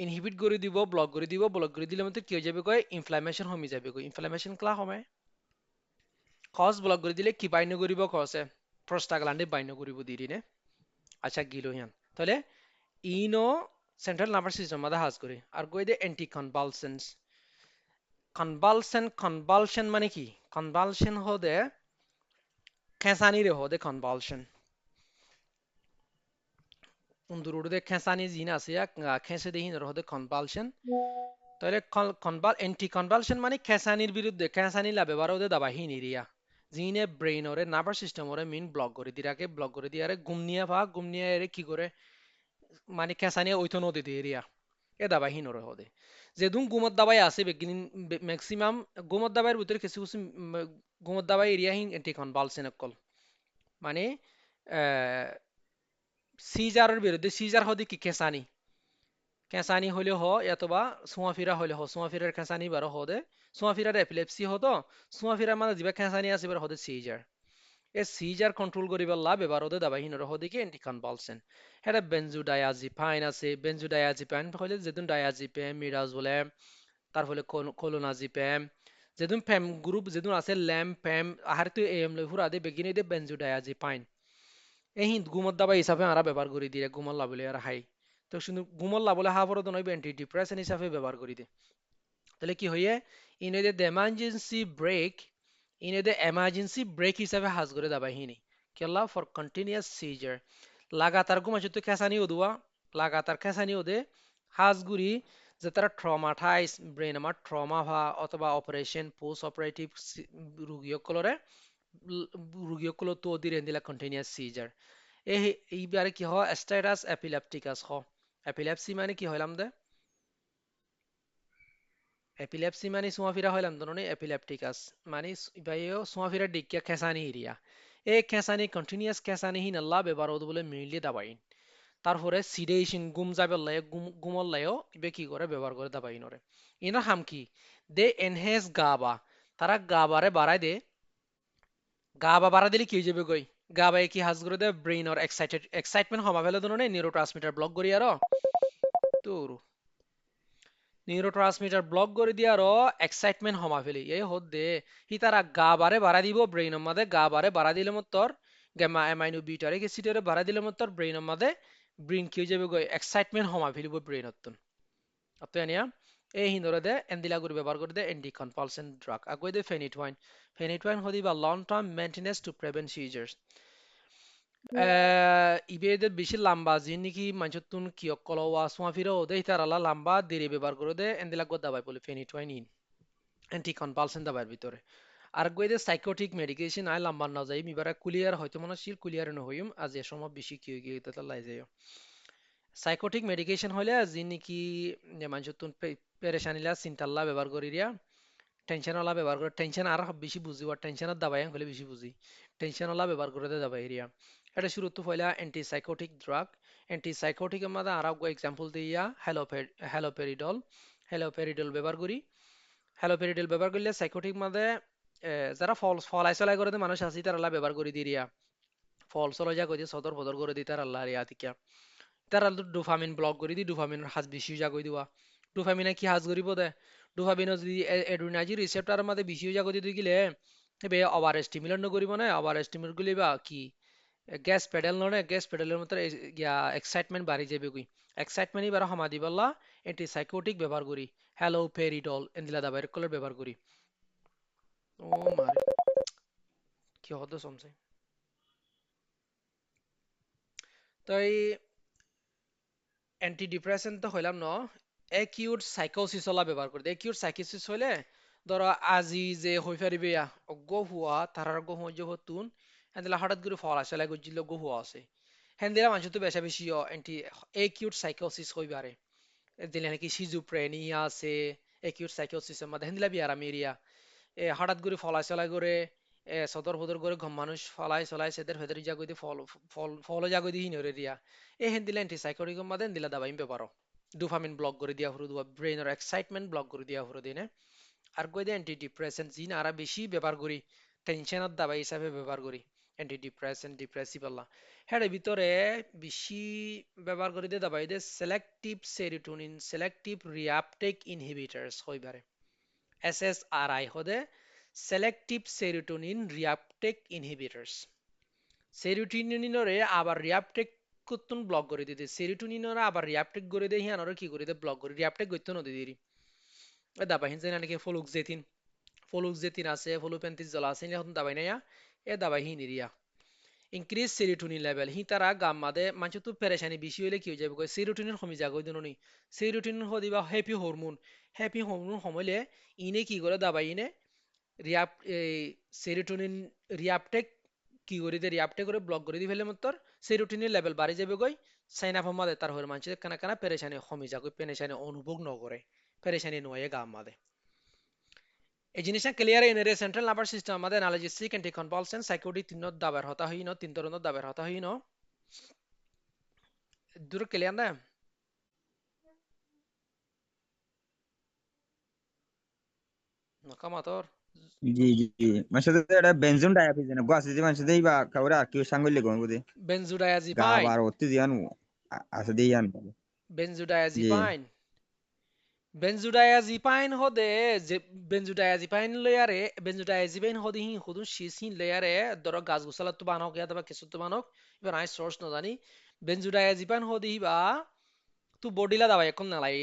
ইনহিবিট করে দিব ব্লক করে দিলে মধ্যে কি হয়ে যাবে কয় ইনফ্লামেশন কমে যাবে কয় ইনফ্লামেশন ক্লা কমে কজ ব্লক করে দিলে কি বাইন্য করিব কসে প্রস্টাগ্ল্যান্ডে বাইন্য করিব দিনে আচ্ছা গিলো হিয়ান তাহলে ইনো সেন্ট্রাল নার্ভাস সিস্টেম মাদা হাজ করে আর কই দে অ্যান্টি কনভালশন মানে কি কনভালশন হদে খেসানি রে হদে কনভালশন উন্দুরুড়ে খেসানি জিন আছে খেসে দেহি হদে কনভালশন তাহলে এন্টি কনভালশন মানে খেসানির বিরুদ্ধে খেসানি লা ব্যবহার ওদের দাবা হিনিরিয়া জিনে ব্রেইন ওরে নার্ভাস সিস্টেম ওরে মিন ব্লক করে দিরাকে ব্লক করে দিয়ারে গুমনিয়া এরে কি করে মানে খেসানি ওইতো নদী দিয়ে এরিয়া এ দাবা হিনরে হদে যেদুন গুমত দাবাই আছে বেগিন ম্যাক্সিমাম গুমত দাবাইয়ের ভিতরে কিছু কিছু গুমত দাবাই এরিয়া হিন এন্টি কনভালশন কল মানে সিজারের বিরুদ্ধে সিজার হদে কি খেসানি কেঁচানি হলে হ অথবা চুয়াফিরা হলে হ চুয়াফিরার কেঁচানি বারো হদে চুয়াফিরার এপিলেপসি হতো চুয়াফিরার মানে যিবা কেঁচানি আছে বাৰ হদে সিজার এই সিজার কন্ট্রোল করি পেলা ব্যবহার হদে দাবাহিনৰ হদে কি এন্টিকনভালসেন্ট এটা বেনজোডায়াজিপাইন আছে বেনজোডায়াজিপাইন হলে যেদিন ডায়াজিপাম মিরাজোলে তার ফলে কোলোনাজিপাম যেদিন ফেম গ্রুপ যেদিন আছে ল্যাম ফেম আহার তো এম লৈ ফুরা দে বেগিনে দে বেনজোডায়াজিপাইন এই গুমত দাবা হিসাবে আরা ব্যবহার করি দিয়ে গুমল লাভলে আর হাই তো শুধু গুমল লাভলে হাফরত নইবে অ্যান্টি ডিপ্রেশন হিসাবে ব্যবহার করি দে তাহলে কি হইয়ে ইন দ্য এমার্জেন্সি ব্রেক হিসাবে হাজ করে দাবা হিনি কেলা ফর কন্টিনিউয়াস সিজার লাগাতার ঘুমাচ্ছে তো খেসানি ওদুয়া লাগাতার খেসানি ওদে হাজগুড়ি যে তারা ট্রমাটাইজ ব্রেন আমার ট্রমা হওয়া অথবা অপারেশন পোস্ট অপারেটিভ রোগীসকলৰ তো অধীর দিলা কন্টিনিউয়াস সিজার এইবারে কি হয় স্টেটাস এপিলেপটিকাস হ এপিলেপসি মানে কি হইলাম দে এপিলেপসি মানে চুয়াফিরা হইলাম দননি এপিলেপটিকাস মানে ইবাইও চুয়াফিরা ডিকিয়া খেসানি এরিয়া এই খেসানি কন্টিনিউয়াস খেসানি হিন আল্লাহ ব্যবহার হদ বলে মিলি দাবাইন তারপরে সিডেশন গুম যাবে লাই গুমল লাইও ইবে কি করে ব্যবহার করে দাবাইনরে ইনার হাম কি দে এনহেন্স গাবা তারা গাবারে বাড়াই দে গাবা বাড়া দিলে কি হয়ে যাবে গই গাবায় কি হাজ করে দে ব্রেইন অর এক্সাইটমেন্ট হবা ফেলে দননে নিউরোট্রান্সমিটার ব্লক করি আরো তোর নিউরোট্রান্সমিটার ব্লক করে দিয়ে আরো এক্সাইটমেন্ট হমা ফেলি এই হদ দে হি তারা গা বারে বাড়া দিব ব্রেইনের মধ্যে গা বারে বাড়া দিলে মতর গামা অ্যামাইনো বিটারে কে সিটারে বাড়া দিলে মতর ব্রেইনের মধ্যে ব্রেইন কি হয়ে যাবে গই এক্সাইটমেন্ট হমা ফেলিব ব্রেইনত অত এনিয়া এই হিন্দরে দে এন্দিলা করে ব্যবহার করে দে এন্টি কনভালসেন্ট ড্রাগ আগে দে ফেনিটওয়াইন হদি বা long term maintenance to prevent seizures ইবেদের বেশি লাম্বা যে নাকি মানুষের তুন কিয়ক কলওয়া সোয়াফিরা ওদে তারালা লাম্বা দেরি ব্যবহার করে দে এন্দিলা গদ দাবাই বলে ফেনিটওয়াইন ইন অ্যান্টি কনভালসেন্ট দাবাইয়ের ভিতরে আর গইদে সাইকোটিক মেডিকেশন আই লাম্বার না যাই মিবারে কুলিয়ার হয়তো মনে শিল কুলিয়ার নহইম আজ এ সময় বেশি কি গিয়ে তাতে লাই যায় সাইকোটিক মেডিকেশন হলে যে নাকি মানুষের তুন পেরেশানিলা চিন্তাল্লা ব্যবহার করি দিয়া টেনশন ওলা ব্যবহার করে টেনশন আর বেশি বুঝি আর টেনশনের দাবাই হলে বেশি বুঝি টেনশন ওলা ব্যবহার করে দাবাই এরিয়া এটা শুরু তো পয়লা অ্যান্টিসাইকোটিক ড্রাগ অ্যান্টিসাইকোটিকের মধ্যে আর এক্সাম্পল দিয়া হ্যালোপেরিডল ব্যবহার করি হ্যালোপেরিডল ব্যবহার করলে সাইকোটিক মধ্যে যারা ফলাই চলাই করে মানুষ আছে তারা ব্যবহার করে দিয়া ফল চলাই যা করে সদর ফদর করে দি তার আল্লাহ রিয়া তিকা তারা ডোপামিন ব্লক করে দি ডোপামিনের হাজ বেশি যা করে দিবা ডোপামিনে কি হাজ করিব দে ডোপামিনৰ যদি এড্ৰিনাৰ্জিক ৰিচেপ্টাৰৰ মাজে বেছি হৈ যাগতি দুই গিলে এবে ওভার স্টিমুলেট নকৰিব না ওভার স্টিমুলেট গলি বা কি গ্যাস পেডেল ননে গ্যাস পেডেলের মতো ইয়া এক্সাইটমেন্ট বাড়ি যাবে কই এক্সাইটমেন্ট এবার সমাধি বললা অ্যান্টিসাইকোটিক ব্যবহার করি হ্যালোপেরিডল এন্দিলা দাবাইর কলর ব্যবহার করি ও মারে কি হতো সমসে তাই অ্যান্টি ডিপ্রেশন তো হইলাম ন একিউট সাইকোসিস ওলা ব্যবহার করে একিউট সাইকোসিস হইলে ধরো আজি যে হই ফারিবে অজ্ঞ হুয়া তারার অজ্ঞ হই যে হতুন হেন্দিলা হঠাৎ করে ফল আসলে গজিল অজ্ঞ হুয়া আছে হেন্দিলা মানুষ তো বেশা বেশি অ্যান্টি একিউট সাইকোসিস হইবারে দিলে নাকি সিজোফ্রেনিয়া আছে একিউট সাইকোসিসের মধ্যে হেন্দিলা বিয়ারা মেরিয়া হঠাৎ করে ফলাই চলাই করে সদর ফদর করে ঘম মানুষ ফলাই চলাই সেদের ভেতরে জাগই দি ফল জাগই দি হিনরে দিয়া হেন্দিলা অ্যান্টিসাইকোটিকের মধ্যে হেন্দিলা দাবাইম ব্যবহার ডোপামিন ব্লক করে দিয়া হরু দুয়া ব্রেইনের এক্সাইটমেন্ট ব্লক করে দিয়া হরু দিনে আর কই দে অ্যান্টি ডিপ্রেসেন্ট জিন আরা বেশি ব্যবহার করি টেনশনের দাবাই হিসাবে ব্যবহার করি অ্যান্টি ডিপ্রেসেন্ট ডিপ্রেসিভ আল্লাহ হ্যাঁ ভিতরে বেশি ব্যবহার করে দে দাবাই দে selective serotonin selective reuptake inhibitors হইবারে SSRI হদে সিলেক্টিভ সেরোটোনিন রিআপটেক ইনহিবিটরস সেরোটোনিনরে আবার রিআপটেক কুতুন ব্লক করে দিতে সেরোটোনিনরে আবার রিআপটেক করে দে হিয়ানরে কি করে দে ব্লক করে রিআপটেক গইতো নদি দিরি দাবাই হিন জানি নাকি ফলুক্সেতিন আছে ফলুপেন্থিজল আছে এখন দাবাই নাইয়া দাবাই হিন ইরিয়া ইনক্রিজ সেরোটোনিন লেভেল হি তারা গাম্মাদে মানুষ তো পেরেশানি বেশি হইলে কি হয়ে যাবে কই সেরোটোনিন কমে যাবে ওই দিনই সেরোটোনিন হদিবা হ্যাপি হরমোন কমাইলে ইনে কি করে দাবাই ইনে রিয়াপ এই সেরোটোনিন রিয়াপটেক কি করে দে রিয়াপটেক করে ব্লক করে দি ফেলে মতর সেরোটোনিন লেভেল বাড়ি যাবে গই সাইনাপ মাদে তার হয়ে মানুষ কানা কানা পেরেশানি কমে যাবে পেরেশানি অনুভব ন করে পেরেশানি নয় গাম্মাদে এই জিনিসটা ক্লিয়ার এনে সেন্ট্রাল নার্ভাস সিস্টেম আমাদের অ্যানালজেসিক অ্যান্টিকনভালসেন্ট সাইকোটিক তিন দাবার হতা হই ন তিন ধরনের দাবার হতা হই ন দুটো ক্লিয়ার না নকামাতর জি জি জি মাসে এটা বেনজোন ডায়াপিজেন গাছ যে মাসে দেই বা কাউরা কি সাঙ্গলে গন বুঝি গা বেনজোডায়াজিপাইন বার অতি দিয়ান আছে দিয়ান জি বেনজোডায়াজিপাইন বেনজোডায়াজিপাইন হদে যে বেনজোডায়াজিপাইন লেয়ারে বেনজোডায়াজিপাইন হদে হি হুদুন শিসিন লেয়ারে ধরো গাছ গোছালা তো বানক ইয়া বা কিছু তো বানক এবার আই সোর্স ন জানি বেনজোডায়াজিপাইন হদে হিবা তু বডিলা দাবাই এখন নালাই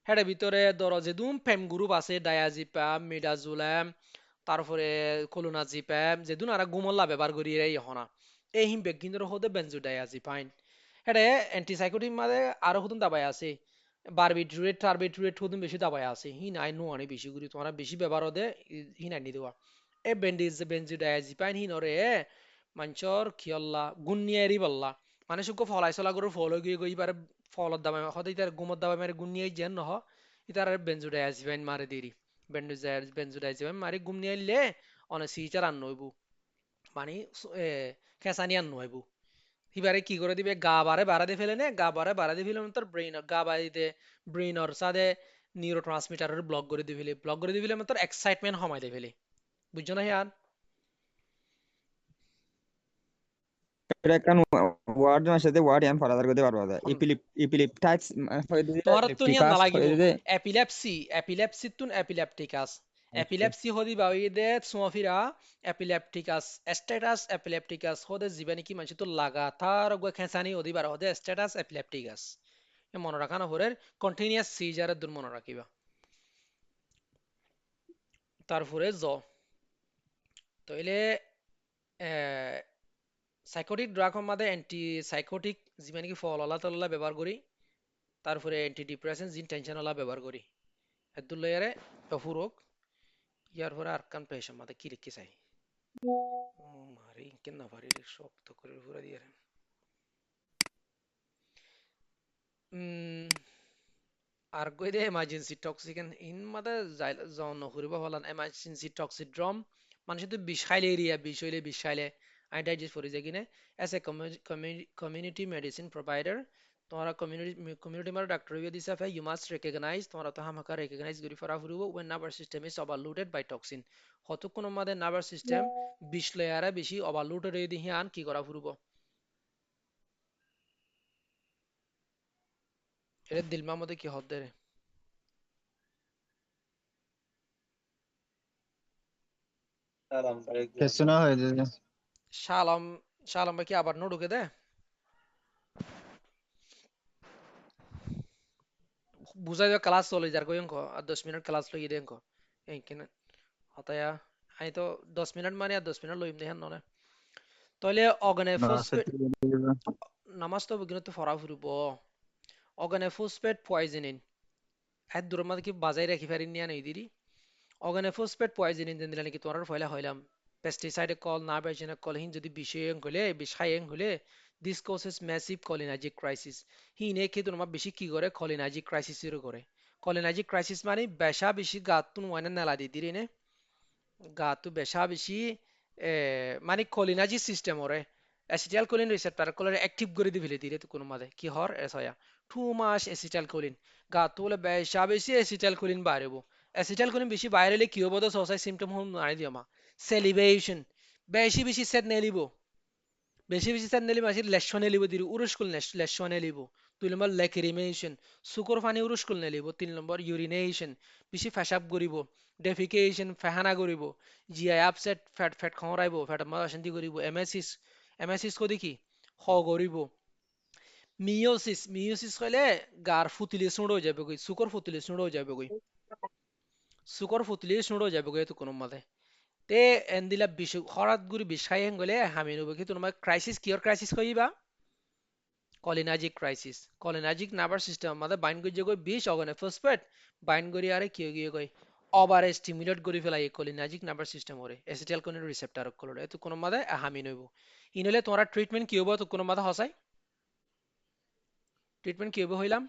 হেডে ভিতরে ধরো যে দুম ফেম গ্রুপ আছে ডায়াজিপাম মিডাজোলাম তারপরে কোলোনাজিপাম যে দুন আর গুমল্লা ব্যবহার করি এই হনা এই হিম বেগিন্দর হদে বেনজোডায়াজিপাইন হেডে অ্যান্টিসাইকোটিক মাদে আরো হুদুন দাবাই আছে বারবিটুরেট টারবিটুরেট হুদুন বেশি দাবাই আছে হি নাই নো আনি বেশি করি তোমার বেশি ব্যবহার হদে হি নাই নি দেওয়া এ বেনজোডায়াজিপাইন হি নরে মাঞ্চর কিয়ল্লা গুন্নিয়ারি বল্লা মানে সুকো ফলাই চলা গরু ফলো গিয়ে গই পারে ফলত দাবাই হতে ইতার গুমত দাবাই মারে গুন্নিয়াই যেন নহ ইতার বেনজোডায়াজিপাইন মারে দেরি বেনজোডায়াজিপাইন মারি গুন্নিয়াইলে অনে সিচার আন নইবু মানে খেসানি আন নইবু হিবারে কি করে দিবে গা বারে বাড়া দিয়ে ফেলে নে গা বারে বাড়া দিয়ে ফেলে তোর ব্রেন গা বাড়িতে ব্রেন ওর সাথে নিউরো ট্রান্সমিটারের ব্লক করে দিয়ে ফেলে তোর এক্সাইটমেন্ট কমাই দিয়ে ফেলে বুঝছো না ইয়ার এটা কান ওয়ার্ড মাসে দে ওয়ার্ড এম ফারাদার করতে পারবা দা এপিলিপটাইটস হয়ে দিলে তোমার তো নিয়ে লেপটিকাস নালাগিব হয়ে দিলে এপিলেপসি তুন এপিলেপটিকাস এপিলেপসি হদি বাই দে সুমাফিরা এপিলেপটিকাস স্ট্যাটাস এপিলেপটিকাস হদে জীবানি কি মানছি তো লাগাতার গো খেসানি হদি বার হদে স্ট্যাটাস এপিলেপটিকাস এ মনে রাখা না হরে কন্টিনিউয়াস সিজারের দূর মনে রাখিবা তারপরে তইলে সাইকোটিক ড্রাগ মাদে অ্যান্টি সাইকোটিক যিমান কি ফল অলা তলা ব্যবহার করি তারপরে অ্যান্টি ডিপ্রেশন জিন টেনশন অলা ব্যবহার করি এদুল্লায়ারে অফুরক ইয়ার পরে আরকান পেশ মাদে কি লিখি চাই ও মারি কেন না পারি শক্ত করে পুরা দিয়ে আর কই দে এমার্জেন্সি টক্সিকেন ইন মাদে জন নকরিব হলান এমার্জেন্সি টক্সিড্রম মানুষ তো বিষ খাইলে এরিয়া বিষ হইলে বিষ খাইলে আই ডাইজেস্ট করে যায় কিনে as a community medicine provider তোমারা কমিউনিটি মার ডাক্তার হইয়া দিছা ফে ইউ মাস্ট রেকগনাইজ তোমারা তো হামাকা রেকগনাইজ করি ফরা ফুরিব when nervous system is overloaded by toxin হত কোন মাদে নার্ভাস সিস্টেম বিষ লেয়ারে বেশি ওভারলোডেড হয়ে দিহি আন কি করা ফুরিব এর দিলমা মধ্যে কি হদ দেরে কিছু না হয়ে যাবে শালম শালম ভাই কি আবার নো ঢুকে দে বুঝাই দাও ক্লাস চলে যার কই অঙ্ক আর 10 মিনিট ক্লাস লই দে অঙ্ক এই কেন হতায়া আই তো 10 মিনিট মানে আর 10 মিনিট লইম দেখেন নলে তাহলে অর্গানে ফসফেট নামাজ তো বিঘ্ন তো ফরা ফুরব অর্গানে ফসফেট পয়জনিং এত দূর মধ্যে কি বাজাই রাখি পারি নিয়া নাই দিদি অর্গানে ফসফেট পয়জনিং দেন দিলা নাকি তোরার ফয়লা হইলাম পেস্টিসাইড কল না বেজনে কল হিন যদি বিষয় হলে বিষয় হলে দিস কজেস ম্যাসিভ কলিনার্জিক ক্রাইসিস হি নে কি তোমার বেশি কি করে কলিনার্জিক ক্রাইসিস এর করে কলিনার্জিক ক্রাইসিস মানে বেশা বেশি গাতুন ওয়ানা নালা দি দিরে নে গাতু বেশা বেশি মানে কলিনার্জি সিস্টেম ওরে অ্যাসিটাইল কোলিন রিসেপ্টর কলরে অ্যাক্টিভ করে দিবিলে দিরে তো কোনো মাদে কি হর এসয়া টু মাস অ্যাসিটাইল কোলিন গাতু বলে বেশা বেশি অ্যাসিটাইল কোলিন বাইরেবো অ্যাসিটাইল কোলিন বেশি বাইরেলে কি হবো তো সোসাই সিম্পটম হম নাই দিও মা সেলিভেশন বেশি বেশি সেট নেলিব বেশি বেশি সেট নেলি মাসি লেশন নেলিব দিরু উরুশকুল লেশন নেলিব 2 নম্বর ল্যাক্রিমেশন সুকর পানি উরুশকুল নেলিব 3 নম্বর ইউরিনেশন বেশি ফেসাব করিব ডেফিকেশন ফাহানা করিব জিআই আপসেট ফ্যাট ফ্যাট খরাইব ফ্যাট মাথা শান্তি করিব এমএসিস কদি কি হ করিব মিওসিস হইলে গার ফুতিলে সুড়ো যাবে কই সুকর ফুতিলে সুড়ো যাবে কই সুকর ফুতিলে সুড়ো যাবে কই তো কোনো মাদে তে এন্দিলা বিশ হঠাৎ গুরি বিষাই গলে হামি নব কি তোমার ক্রাইসিস কিয়র ক্রাইসিস কইবা কলিনাজিক ক্রাইসিস কলিনাজিক নার্ভাস সিস্টেম আমাদের বাইন গই যে বিষ অগনে ফসফেট বাইন গরি আরে কি গিয়ে গই ওভার স্টিমুলেট করি ফেলাই কলিনাজিক নার্ভাস সিস্টেম ওরে অ্যাসিটাইল কোলিন রিসেপ্টর কলরে এত কোন মাদে হামি নইব ইনলে তোমরা ট্রিটমেন্ট কি হবো তো কোন মাদে হসাই ট্রিটমেন্ট কি হবো হইলাম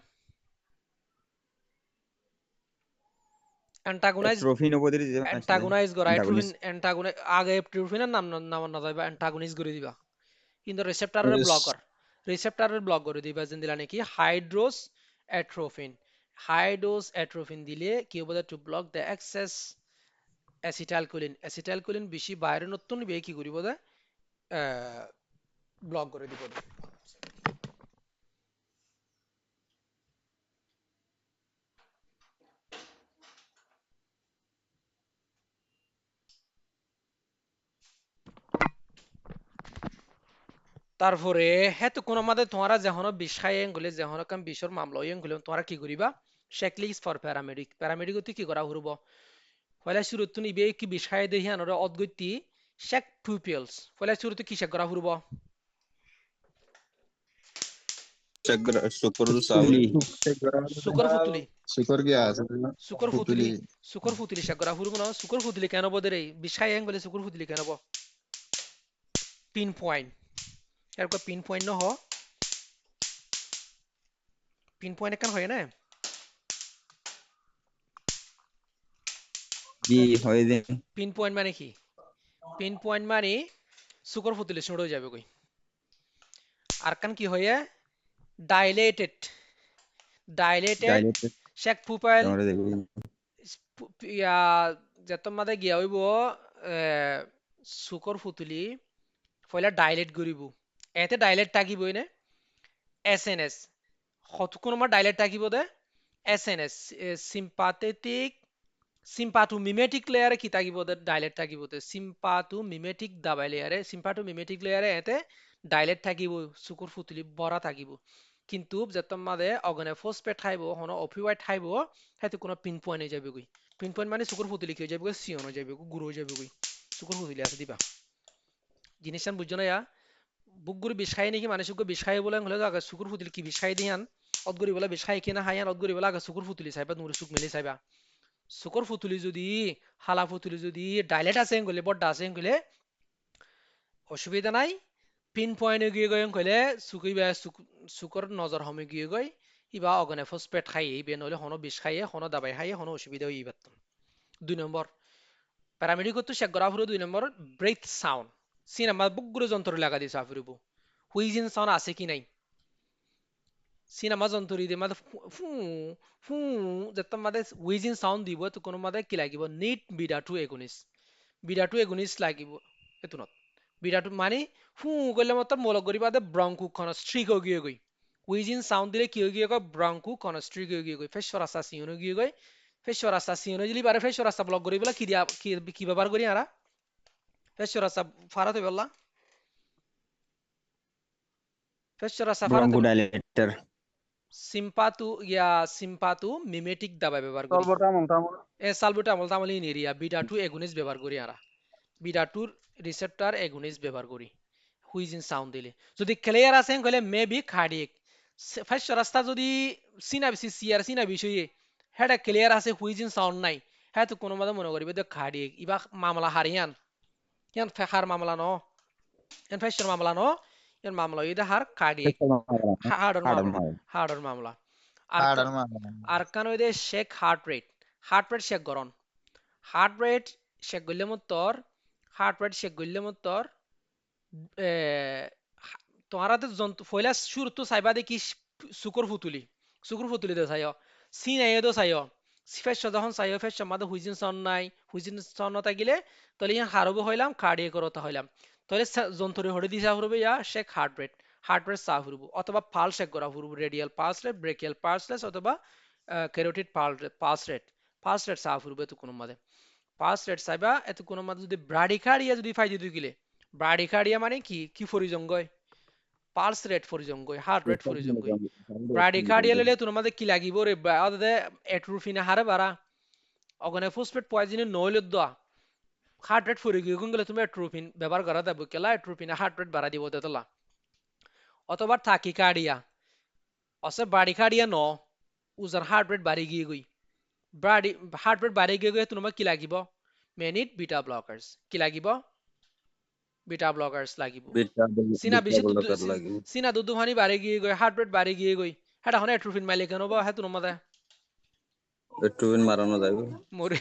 অ্যান্টাগোনাইজ ট্রফি নবদের যে আসলে অ্যান্টাগোনাইজ গরা অ্যান্টাগনিস্ট অ্যান্টাগোনাইজ আগে ট্রিটমেন্টের নাম না যাইবা অ্যান্টাগোনিজ করে দিবা কিন্তু রিসেপ্টরের ব্লক করে দিবা যেন দিলা নাকি হাইড্রোস অ্যাট্রোফিন দিলে কি হবে to block the excess acetylcholine বেশি বাইরে নতুন বে কি করিব দে ব্লক করে দিব তারপরে হেতু কোন মাদে তোমরা যখন বিষয় গলে যখন কাম বিষর মামলা গলে তোমরা কি করিবা চেকলিস্ট ফর প্যারামেডিক কি করা হরব পয়লা শুরুতে নিবে কি বিষয় দেহি আনরে অদ্গতি শেক পিপলস পয়লা শুরুতে কি শেক করা হরব শুকর সাউলি সুকর ফুতুলি শিকর কি আছে সুকর ফুতুলি শেক করা হরব না সুকর ফুতুলি কেন বদে রে বিষয় গলে সুকর ফুতুলি কেন ব পিন পয়েন্ট এরকম পিন পয়েন্ট ন হ পিন পয়েন্ট কেন হয় না জি হয় যে পিন পয়েন্ট মানে কি পিন পয়েন্ট মানে সুকর ফুতুলি ছড়ে যাবে কই আর কান কি হয় ডাইলেটেড ডাইলেট শেক পুপাইল তোমরা দেখবে ইয়া যত মাদে গিয়া হইব সুকর ফুতুলি ফয়লা ডাইলেট করিব এতে ডাইলেট থাকিবই না এসএনএস কত কোন মা ডাইলেট থাকিব দে এসএনএস সিম্পাথেটিক মিমেটিক লেয়ারে কি থাকিব দে ডাইলেট থাকিব দে মিমেটিক দাবাই লেয়ারে মিমেটিক লেয়ারে এতে ডাইলেট থাকিব সুকুর ফুতুলি বড়া থাকিব কিন্তু যতম মাদে অগনে ফসফেট খাইব হন অপিওয়েড খাইব হেতু কোনো পিন পয়েন্ট হয়ে যাবে গই পিন পয়েন্ট মানে সুকুর ফুতুলি কি হয়ে যাবে সিয়ন হয়ে যাবে গুরু হয়ে যাবে গই সুকুর ফুতুলি আছে দিবা জিনিসটা বুঝছো না বুকগুরি বিষাই নাকি মানুষকে বিষাই বলে হলে আগে সুকুর ফুতুলি কি বিষাই দিয়ান অদগুরি বলে বিষাই কিনা হাইয়ান অদগুরি বলে আগে সুকুর ফুতুলি চাইবা নুরে সুক মিলি চাইবা সুকুর ফুতুলি যদি হালা ফুতুলি যদি ডাইলেট আছে গলে বড় আছে গলে অসুবিধা নাই পিন পয়েন্ট গিয়ে গয় কইলে সুকুইবা সুকর নজর হমে গিয়ে গয় ইবা অগনে ফসফেট খাই বে নলে হনো বিষ খাইয়ে হনো দাবাই খাইয়ে হনো অসুবিধা হই বাত 2 নম্বর প্যারামেডিক তো চেক করা হলো 2 নম্বর ব্রেথ সাউন্ড সিনেমা বুকগুলো যন্ত্র লাগা দিছে আফরিবু হুইজিন সাউন্ড আছে কি নাই সিনেমা যন্ত্র দিয়ে মাদে ফু ফু যত মাদে হুইজিন সাউন্ড দিব তো কোন মাদে কি লাগিব নিট বিডা টু এগুনিস লাগিব এতো নত বিডা টু মানে ফু কইলে মত মল করি বাদে ব্রঙ্কু কনস্ট্রিক গিয়ে গই হুইজিন সাউন্ড দিলে কি গিয়ে গই ব্রঙ্কু কনস্ট্রিক গিয়ে গই ফেসর আসাসিয়ন গিয়ে গই ফেসর আসাসিয়ন যদি বারে ফেসর আসা ব্লক করি বলা কি দিয়া কি ব্যবহার করি আরা ফেসর আসা ফারাতে বললা ফেসর আসা ফারাতে ব্রঙ্কোডাইলেটর সিম্পাতু মিমেটিক দাবা ব্যবহার করি সালবুটামল তামল ইন এরিয়া বিটা টু এগুনিস ব্যবহার করি আরা বিটা টুর রিসেপ্টর এগুনিস ব্যবহার করি হুইজিন সাউন্ড দিলে যদি ক্লিয়ার আছে কইলে মেবি কার্ডিয়াক ফেসর রাস্তা যদি সিনা বিষয়ে হেডা ক্লিয়ার আছে হুইজিন সাউন্ড নাই হ্যাঁ তো কোনো মাদে মনে করিবে যে কার্ডিয়াক ইবা মামলা হারিয়ান ইয়ান ফেখার মামলা ন ইয়ান ফেসর মামলা ন ইয়ান মামলা ইদা হার কার্ডিয়াক হার্ডর মামলা আর কান ওই শেক হার্ট রেট শেক গরন হার্ট রেট শেক গইলে মতর তোমারা তো যন্ত্র ফয়লা শুরু তো চাইবা দেখি সুকর ফুতুলি দে চাইও সিনাইও তো চাইও ফেস যখন চাইও ফেস মাদে হুইজিন সাউন্ড না থাকিলে তাহলে ইয়া হারবো হইলাম কার্ডিয়ে করতে হইলাম তাহলে যন্ত্রে হরে দিছা হরবে ইয়া শেক হার্ট রেট চা হরব অথবা পাল শেক করা হরব radial pulse rate brachial pulse rate অথবা ক্যারোটিড পালস রেট চা হরব এত কোনো মাদে পালস রেট চাইবা এত কোনো মাদে যদি ব্রাডিকার্ডিয়া যদি ফাইদি দুই গিলে ব্রাডিকার্ডিয়া মানে কি ফরিজঙ্গয় পালস রেট ফরিজঙ্গয় হার্ট রেট ফরিজঙ্গয় ব্রাডিকার্ডিয়া ললে তোমার মাদে কি লাগিব রে আদে এট্রোফিনা হারে বাড়া অগনে ফসফেট পয়জনে নইল দা হার্ট রেট ফুরে গিয়ে গেলে তুমি এট্রোপিন ব্যবহার করা দেবো কেলা এট্রোপিনে হার্ট রেট বাড়া দিব তেতলা অথবা থাকি কার্ডিয়া অসে বাড়ি কার্ডিয়া ন উজার হার্ট রেট বাড়ি গিয়ে গই বাড়ি হার্ট রেট বাড়ি গিয়ে গিয়ে তোমার কি লাগিব মেনিট বিটা ব্লকার্স কি লাগিব বিটা ব্লকার্স লাগিব সিনা বিটা বেশি ব্লকার লাগে সিনা দুধ ভানি বাড়ি গিয়ে গই হার্ট রেট বাড়ি গিয়ে গই হেটা হনে এট্রোপিন মাইলে কেন বা হেতু নমাদে এট্রোপিন মারানো যাবে মোরে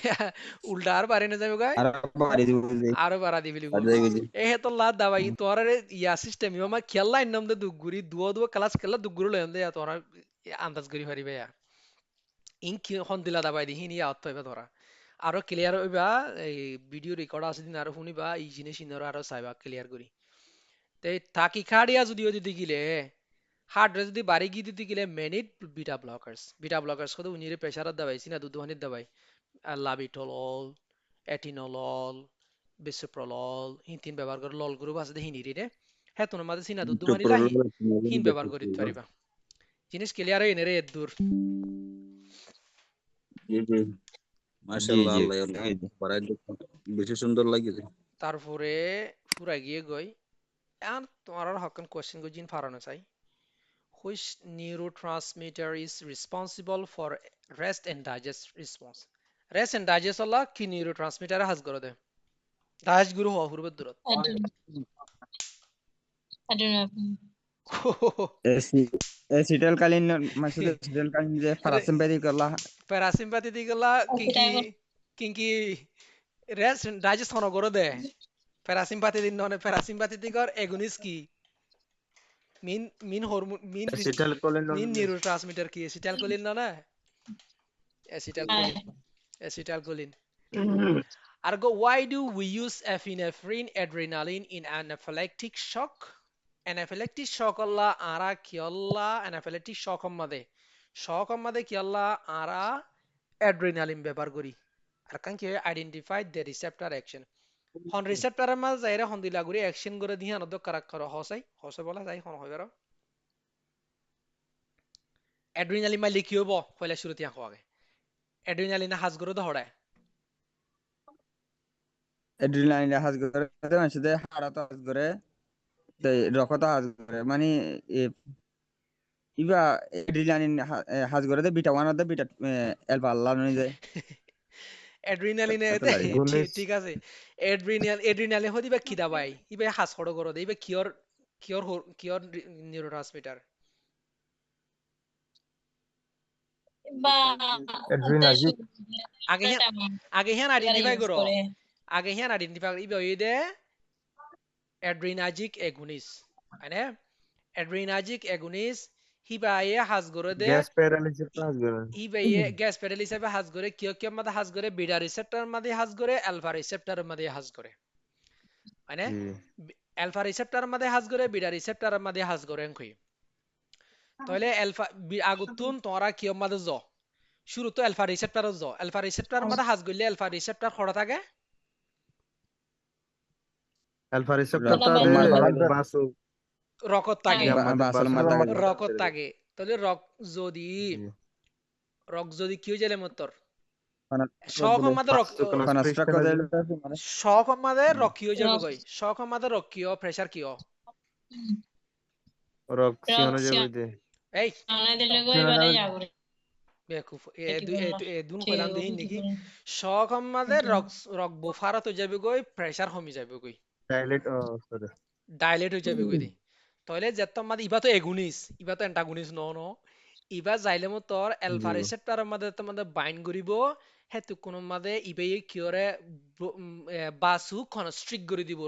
উল্টা আর বাড়ি না যাবে গায় আর বাড়ি দিব যে আরো বাড়া দিবিলি আর যাইবে যে এ হেতো লা দাবাই তোরা রে ইয়া সিস্টেম ইমা খেলা ইনম দে দুগুরি দুও দুও ক্লাস খেলা দুগুরি লয়ন দে তোরা আন্দাজ করি পারিবে ইয়া ইন কি হন দিলা দাবাই দি হিনি আত্ত হইবা তোরা আরো ক্লিয়ার হইবা এই ভিডিও রেকর্ড আছে দিন আরো শুনিবা এই জিনিস ইনরা আরো চাইবা ক্লিয়ার করি তে থাকি খাড়িয়া যদি গিলে হার্ট রে যদি বাড়ি গিয়ে দিতে গেলে মেনিট বিটা ব্লকার্স কত উনিরে প্রেসারত দাবাই সিনা দুধুহানিত দাবাই লাবিটলল এটিনলল বিসোপ্রলল হিন ব্যবহার করে লল গ্রুপ আছে হিনিরি রে হ্যাঁ তোর মাঝে সিনা দুধুহানি লাহি হিন ব্যবহার করি পারিবা জিনিস ক্লিয়ার হই নেরে দূর জি জি জি মাশাআল্লাহ জি আল্লাহ বাড়াই বেশি সুন্দর লাগে তারপরে ফুরা গিয়ে গই আর তোমার হকন কোশ্চেন গো জিন ফারানো চাই which neurotransmitter is responsible for rest and digest response rest and digest হলা কি neurotransmitter হাজ করে দে দাস গুরু হওয়া পূর্বে দূরত এসিটাল কালীন মাসুদ এসিটাল কালীন যে প্যারাসিম্প্যাথিক করলা প্যারাসিম্পাথি দিগলা কিঙ্কি রেস্ট ডাইজেস্ট হন করে দে প্যারাসিম্পাথি দিন ননে প্যারাসিম্পাথি দিগর এগোনিস কি mean mean hormone mean Acetylcholine mean neurotransmitter কি অ্যাসিটাইলকোলিন না অ্যাসিটাইলকোলিন আর গো why do we use epinephrine adrenaline in anaphylactic shock anaphylactic shock alla ara kialla anaphylactic shock মধ্যে কিalla ara adrenaline ব্যবহার করি আর কান কি আইডেন্টিফাই দ্য রিসেপ্টর অ্যাকশন হন রিসেপ্টরের মাঝে যাইরা হন দিলা গুরি অ্যাকশন করে দিহা নদ কারাক কর হসাই বলা যাই হন হইবার অ্যাড্রিনালিন মাইলে কি হবো পয়লা শুরুতে আঁকো আগে অ্যাড্রিনালিন হাজ করে দহড়ায় এড্রিনালিন হাজ করে মাসুদ হাড়াত হাজ করে রক্ত হাজ করে মানে ইবা এড্রিনালিন হাজ করে দে beta one they beta alpha আল্লাহ নই যায় অ্যাড্রিনালিনে ঠিক আছে অ্যাড্রিনালিন হদিবা কি দাবাই ইবা হাজ করে দে ইবা কিয়র নিউরোট্রান্সমিটার adrenergic আগে হিয়ান আইডেন্টিফাই করো ইবা ওই দে adrenergic agonist মানে adrenergic agonist হিবায়ে হাজ করে দে gas paralysis has gone হিবায়ে গ্যাস পেডাল হিসেবে হাজ করে কিয় মধ্যে হাজ করে বিটা রিসেপ্টর মধ্যে হাজ করে আলফা রিসেপ্টর মধ্যে হাজ করে মানে আলফা রিসেপ্টর মধ্যে হাজ করে বিটা রিসেপ্টর মধ্যে হাজ করে এনকই তাহলে আলফা আগুতুন তোরা কিয় মধ্যে জ শুরু তো আলফা রিসেপ্টর মধ্যে হাজ করলে আলফা রিসেপ্টর খড়া থাকে alpha receptor ta baso রকত থাকে বাসল মাথা রকত থাকে তাহলে রক যদি কি হয়ে যায় মতর শখ আমাদের রক্ষী হয়ে যাবে কই শখ আমাদের রক্ষীয় প্রেসার কিও rok sione jabe de এই দিলে গো এবারে যাবো বেকুফ এ দুন কইলাম দিন নাকি শখ আমাদের রক বুফারত হয়ে যাবে কই প্রেসার কমে যাবে কই dilate sorry ডাইলেট হয়ে যাবে কই তাহলে যেত আমাদের ইবা তো এগুনিস ইবা তো অ্যান্টাগনিস ন ইবা যাইলে মো তোর আলফা রিসেপ্টর মধ্যে তোমাদের বাইন্ড করিব হেতু কোন মধ্যে ইবে কিয়রে বাসু কনস্ট্রিক্ট করে দিব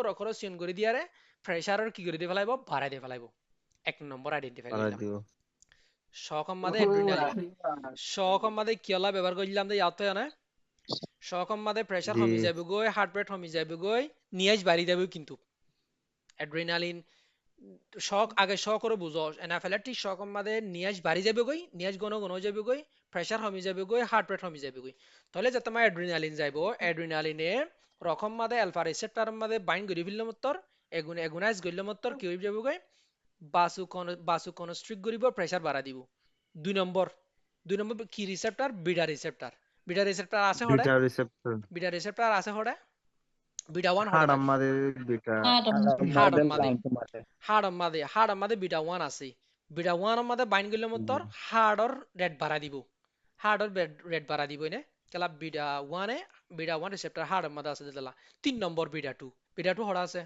রকরসিয়ন করে দিয়ারে প্রেসারর কি করে দি ফেলাইব বাড়াই দি ফেলাইব এক নম্বর আইডেন্টিফাই করলাম শকম মধ্যে অ্যাড্রিনালিন শকম মধ্যে কিয়লা ব্যবহার করলাম দে ইয়াতে না শকম মধ্যে প্রেসার কমে যাবে গই হার্ট রেট কমে যাবে গই নিয়াজ বাড়ি যাবে কিন্তু অ্যাড্রিনালিন শক আগে শক করে বুঝো অ্যানাফিলাক্টিক শক মধ্যে নিয়াজ বাড়ি যাবে গই নিয়াজ ঘন হয়ে যাবে গই প্রেসার কমে যাবে গই হার্ট রেট কমে যাবে গই তাহলে যে তোমার অ্যাড্রিনালিন যাইবো অ্যাড্রিনালিনে রকম মধ্যে আলফা রিসেপ্টর মধ্যে বাইন্ড করে ফেললে মতর এগুনাইজ করলে মতর কি হয়ে যাবে গই বাসু কনস্ট্রিক্ট করিব প্রেসার বাড়া দিব দুই নম্বর কি রিসেপ্টর বিটা বিটা রিসেপ্টর আছে হড়ে বিটা রিসেপ্টর বিটা রিসেপ্টর আছে হড়ে বিটা 1 হড়ে হাড় আমাদের বিটা হাড় মাদে মাদে হাড় মাদে বিটা 1 আছে বিটা 1 মাদে বাইন গলে মতর হাড়র রেট বাড়া দিব হাড়র রেট বাড়া দিব নে কেলা বিটা 1 এ বিটা 1 রিসেপ্টর হাড় মাদে আছে দিলা 3 নম্বর বিটা 2 হড়া আছে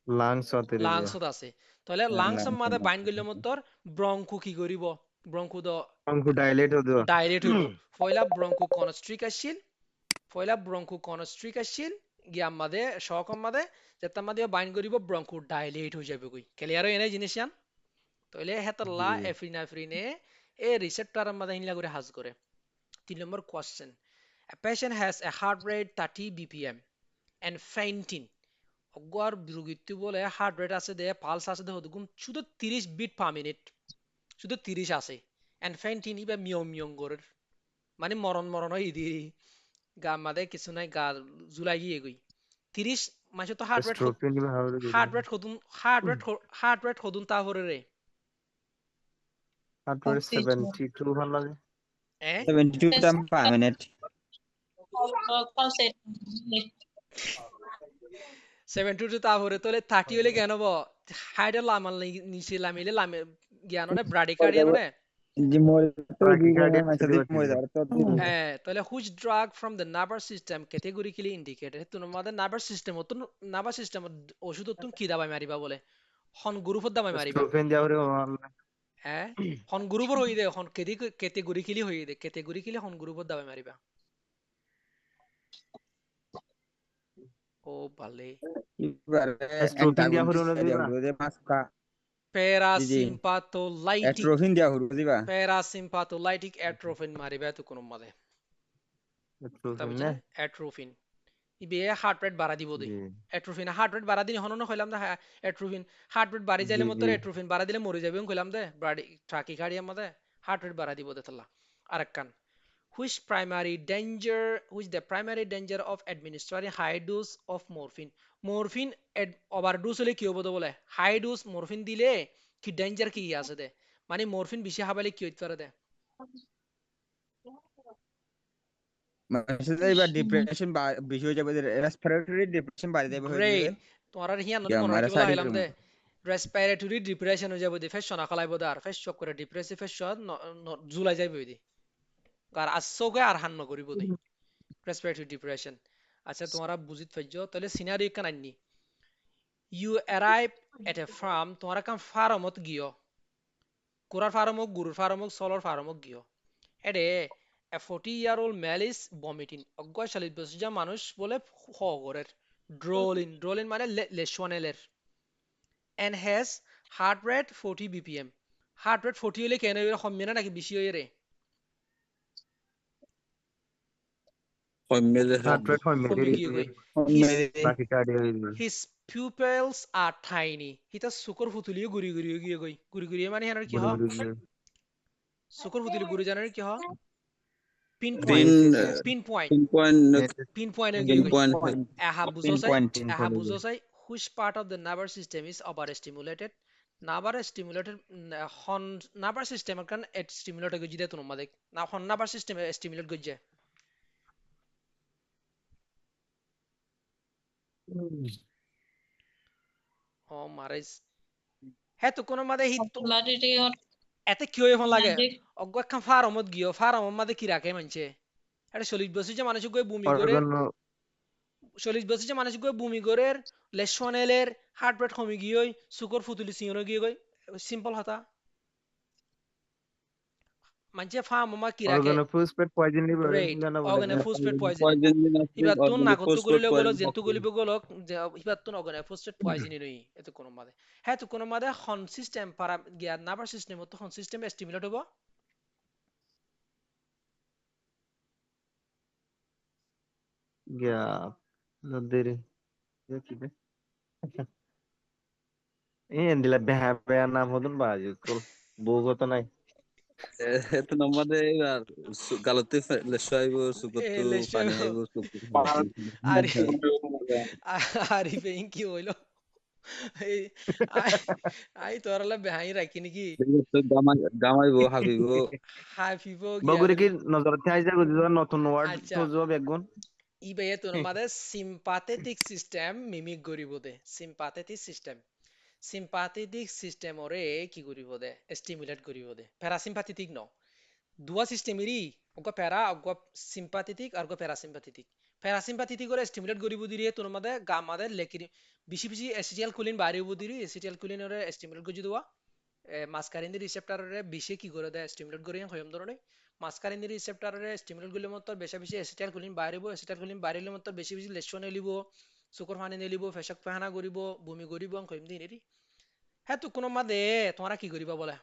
লাংস অতে রে লাংসত আছে তাহলে লাংস মাদে বাইন গলে মতর ব্রঙ্কো কি করিব ব্রঙ্কো দ অঙ্কু ডাইলেট হতো ডাইরেক্ট হইব পয়লা ব্রঙ্কো কনস্ট্রিক আসছিল গিয়া মাদে শকম মাদে যেটা মাদে বাইন করিব ব্রঙ্কো ডাইলেট হয়ে যাবে কই ক্লিয়ার হয় এনে জিনিস ইয়ান তাহলে হেতলা এফ্রিনে এ রিসেপ্টর মাদে হিনলা করে হাজ করে 3 নম্বর question a patient has a heart rate 30 bpm and fainting অগর রোগীটি বলে হার্ট রেট আছে দে পালস আছে দে হদগুম শুধু 30 বিট পার মিনিট শুধু 30 আছে and fainting ইবা মিয়ং গরের মানে মরণ হয় ইদি গা মাদে কিছু নাই গা জুলাই গিয়ে গই 30 মাসে তো হার্ট স্ট্রোক নিবা হাওরে রেট হদুন তা হরে রে হার্ট রেট 72 ভাল লাগে 72 টাইম পার মিনিট 72 তা হরে তোলে 30 হলে কেন হবো হাইডে লামাল নিচে লামিলে লামে জ্ঞাননে ব্রাডিকার্ডিয়াননে জি মোর তো Bradycardia দিগা মাসে দিক মরে যাবে তো তাহলে which drug from the nervous system categorically indicated তুমি আমাদের নার্ভাস সিস্টেম ওষুধ তুমি কি দাবাই মারিবা বলে হন গ্রুপত দাবাই মারিবা স্ট্রোকেন যাওরে হ্যাঁ হন গ্রুপর হই দে হন ক্যাটেগরিক্যালি হই দে ক্যাটেগরিক্যালি হন গ্রুপত দাবাই মারিবা ও ভালে স্ট্রোকেন দিয়া হরে না দিবা প্যারাসিম্পাথোলাইটিক এট্রোফিন দিয়া হরু দিবা প্যারাসিম্পাথোলাইটিক অ্যাট্রোফিন মারিবা তো কোন মাদে স্ট্রোকেন বুঝছেন না অ্যাট্রোফিন ইবে হার্ট রেট বাড়া দিব দে অ্যাট্রোফিন হার্ট রেট বাড়া দিন হনন কইলাম না অ্যাট্রোফিন হার্ট রেট বাড়ি যাইলে মত অ্যাট্রোফিন বাড়া দিলে মরে যাবে কইলাম দে ব্রাডি ট্রাকি কার্ডিয়া মদে হার্ট রেট বাড়া দিব দে তলা আরেকখান which the primary danger of administering high dose of morphine overdose হলে কি হবে বলে হাই ডোজ মরফিন দিলে কি ডেঞ্জার কি আছে দে মানে মরফিন বেশি হাবালে কি হইতে পারে দে মাসে যাইবা ডিপ্রেশন বেশি হয়ে যাবে রেসপিরেটরি ডিপ্রেশন বাড়ি যাবে গ্রেট তোমার হিয়া নতুন মনে রাখি বলা হইলাম দে রেসপিরেটরি ডিপ্রেশন হয়ে যাবে they face শনা খলাইবো they R face শক করে ডিপ্রেসিভ ফেস শট জুলাই যাইবে দি আর আসোগে আর হান্ন করিব দি রেসপিরেটরি ডিপ্রেশন আচ্ছা তোমরা বুঝিত পাইছো তাহলে সিনারিও কান আননি you arrive at a farm তোমরা কাম ফার্মত গিয়ে কুরার ফার্ম হোক গুরুর ফার্ম হোক সলর ফার্ম হোক গিয়ে এডে a 40-year-old male is vomiting অজ্ঞা 40 বছর মানুষ বলে হগরের ড্রোলিন মানে লেশওয়ানেলের and has heart rate 40 bpm heart rate 40 হলে কেন এর কমবে না নাকি বেশি হয়ে রে হার্ট রেট হয় বাকি cardio his pupils are tiny হিতা সুকর ফুতুলিও গুরি গুরি মানে হেনার কি হয় সুকর ফুতুলি গুরি জানার কি হয় pinpoint aha buzosai which part of the nervous system is overstimulated nervous system kan stimulate gojide to nomade na hon nervous system stimulate gojje oh marais he to kono made hit এতে কি হয়ে phone লাগে অজ্ঞ একখান ফার্মত গিয়ে farm মাদে কি রাখে মানছে এটা 40 বছর যে মানুষ গিয়ে বমি করে 40 বছর যে মানুষ গিয়ে বমি করে লেশওয়ানেলের হার্ট রেট কমে গিয়ে সুগার ফুতুলি সিওনো গিয়ে গই সিম্পল হতা মানছে ফার্ম মা কি রাখে অর্গানো ফসফেট পয়জন লিবে অর্গানো ফসফেট পয়জন ইবা তুন না কত করিলে গলো জেন্তু গলিবে গলো ইবা তুন অর্গানো ফসফেট পয়জন নই এত কোন মাদে হ্যাঁ তো কোন মাদে হন সিস্টেম পারা গিয়া নার্ভাস সিস্টেম তো হন সিস্টেম স্টিমুলেট হবো গিয়া নদেরে কি এন্দিলা বেহা নাম হদন বাজু কল বউগত নাই এত নম্বরে গালতে লেশাইব সুকত পানি আইব আরে বেইন কি হইলো এই আই আই তোরালে বেহাই রাখি নাকি গামাইবো হাবিবো হাফিব গিয়া বগুড়ি দেন কি নজরতে আইজা বুঝিস নতুন ওয়ার্ড আচ্ছা খুঁজব বেগুন ইবে তোর মাঝে সিম্পাথেটিক সিস্টেম মিমিক করিব দে সিম্পাথেটিক সিস্টেম ওরে কি করিব দে স্টিমুলেট করিব দে প্যারাসিম্পাথেটিক ন দুয়া সিস্টেমেরই অগ প্যারা অগ সিম্পাথেটিক আর অগ প্যারাসিম্পাথেটিক প্যারাসিম্পাথেটিক করে স্টিমুলেট করিব দিরে তোর মাঝে গা মাঝে লেকিরি বেশি বেশি এসিটাইল কোলিন বাড়িব দিরি এসিটাইল কোলিন ওরে স্টিমুলেট করে দেওয়া মাসকারিন রিসেপ্টরে বেশি কি করে দেয় স্টিমুলেট করি হয়ম ধরনের মাসকারিন রিসেপ্টরে স্টিমুলেট করলে মত বেশি বেশি এসিটাইল কোলিন বাড়িব এসিটাইল কোলিন বাড়িলে মত বেশি বেশি লেশন এলিব চকুর পানি নেলিব ফেশক পাহানা করিব বমি করিব হয়ম দিন এরি হ্যাঁ তো কোনো মাদে তোমরা কি করিবা বলে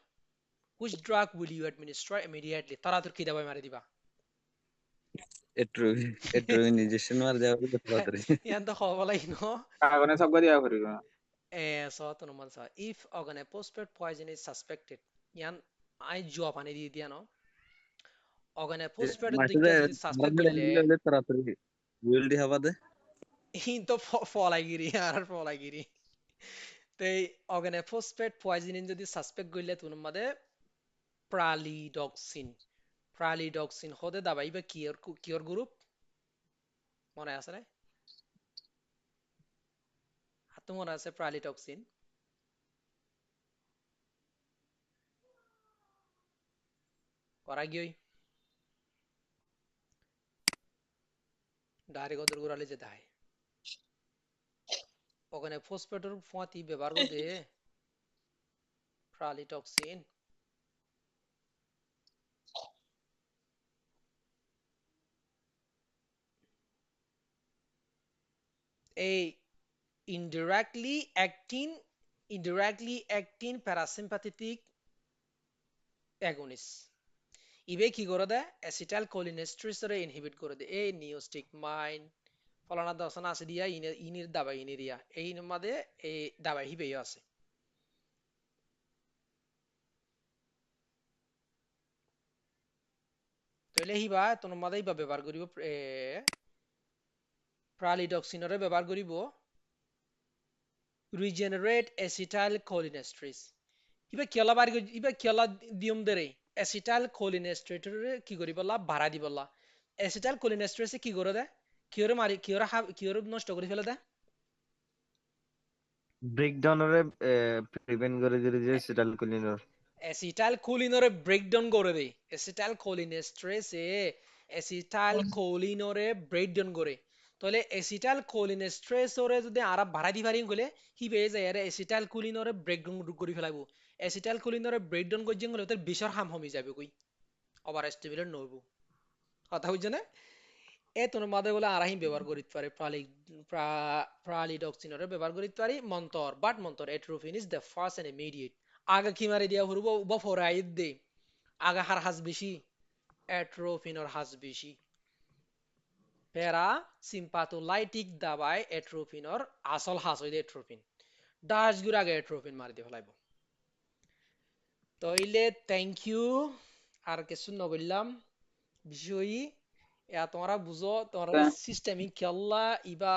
which drug will you administer immediately তাড়াতাড়ি কি দাবাই মারি দিবা এট্রোভিন ইনজেকশন মার দেওয়া হবে তাড়াতাড়ি ইয়ান তো খাওয়া বলাই ন কাগনে সব দিয়া করিব so তোর মান সা if organ phosphate poison is suspected ইয়ান আই জোয়া পানি দিয়ে দিয়া ন organ phosphate মাসে দিকে যদি সাসপেক্ট করলে তাড়াতাড়ি উইল দি হবা দে হিন তো ফলাইগিরি আর ফলাইগিরি তাই organ phosphate poisoning যদি সাসপেক্ট করলে তোর মাদে প্রালিডক্সিন হদে দাবাইবা কিয়র গ্রুপ মনে আছে না হাতে মনে আছে প্রালিডক্সিন করা গিয়ে ডারে গদর গুরালে যে দায় ওখানে ফসফেটের ফাঁতি ব্যবহার করে প্রালিডক্সিন এই indirectly acting parasympathetic agonist ইবে কি করে দেয় অ্যাসিটাইল কোলিনেস্টেরেজ ইনহিবিট করে দেয় এই নিওস্টিকমাইন ফলানা দশনা আছে দিয়া ইনির দাবাই ইনিরিয়া এই মাদে এই দাবাই হিবেই আছে তাহলে হিবা তোর মাদেই বা ব্যবহার করিব প্রালিডক্সিনরে ব্যবহার করিব রিজেনারেট অ্যাসিটাইল কোলিনেস্টেরেজ ইবা কিয়লা দিয়ম দেরে অ্যাসিটাইল কোলিনেস্টেরেটরে কি করিবলা ভাড়া দিবলা অ্যাসিটাইল কোলিনেস্টেরেজ কি করে দেয় কিয়রে নষ্ট করে ফেলে দেয় ব্রেকডাউনরে প্রিভেন্ট করে দিলে যে সেটাল কোলিনর অ্যাসিটাইল কোলিনরে ব্রেকডাউন করে দেয় অ্যাসিটাইল কোলিনেস্টেরেজে অ্যাসিটাইল কোলিনরে ব্রেকডাউন করে তাহলে অ্যাসিটাইল কোলিনেস্টেরেজরে যদি আরা ভাড়া দি পারিম গলে হি পেয়ে যায় আরে অ্যাসিটাইল কোলিনরে ব্রেকডাউন করে ফেলাবো অ্যাসিটাইল কোলিনরে ব্রেকডাউন করে গেলে তার বিষর হাম হমি যাবে কই ওভার এস্টিমেট নইব কথা বুঝছ না এ তোর মাদে বলে আরাহি ব্যবহার করিতে পারে প্রালিডক্সিনরে ব্যবহার করিতে পারি মন্তর বাট মন্তর atropine is the first and immediate আগা কি মারি দিয়া হরব বা ফরাইদ দে আগা হার হাস বেশি এট্রোফিনর হাস বেশি প্যারা সিম্পাথোলাইটিক দাবায় এট্রোফিনর আসল হাস হইতে এট্রোফিন ডাস গুর আগে এট্রোফিন মারি দিয়ে ফেলাইব তইলে থ্যাংক ইউ আর কিছু নগরলাম বিষয় তোমরা বুঝো তোমরা সিস্টেমিক খেলা ইবা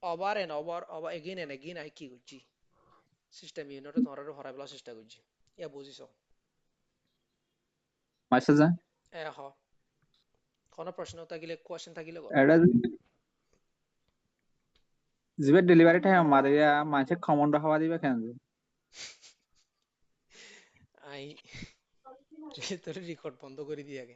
over and over again I কি করছি সিস্টেম ইউনিটে তোমরা হরাইবলা চেষ্টা করছি ইয়া বুঝিছো মাসে যা হ কোন প্রশ্ন থাকিলে কোশ্চেন থাকিলে এটা জিবে ডেলিভারি টাইম মারিয়া মাসে কমন্ড হওয়া দিবে কেন আই তোর রেকর্ড বন্ধ করে দিয়ে আগে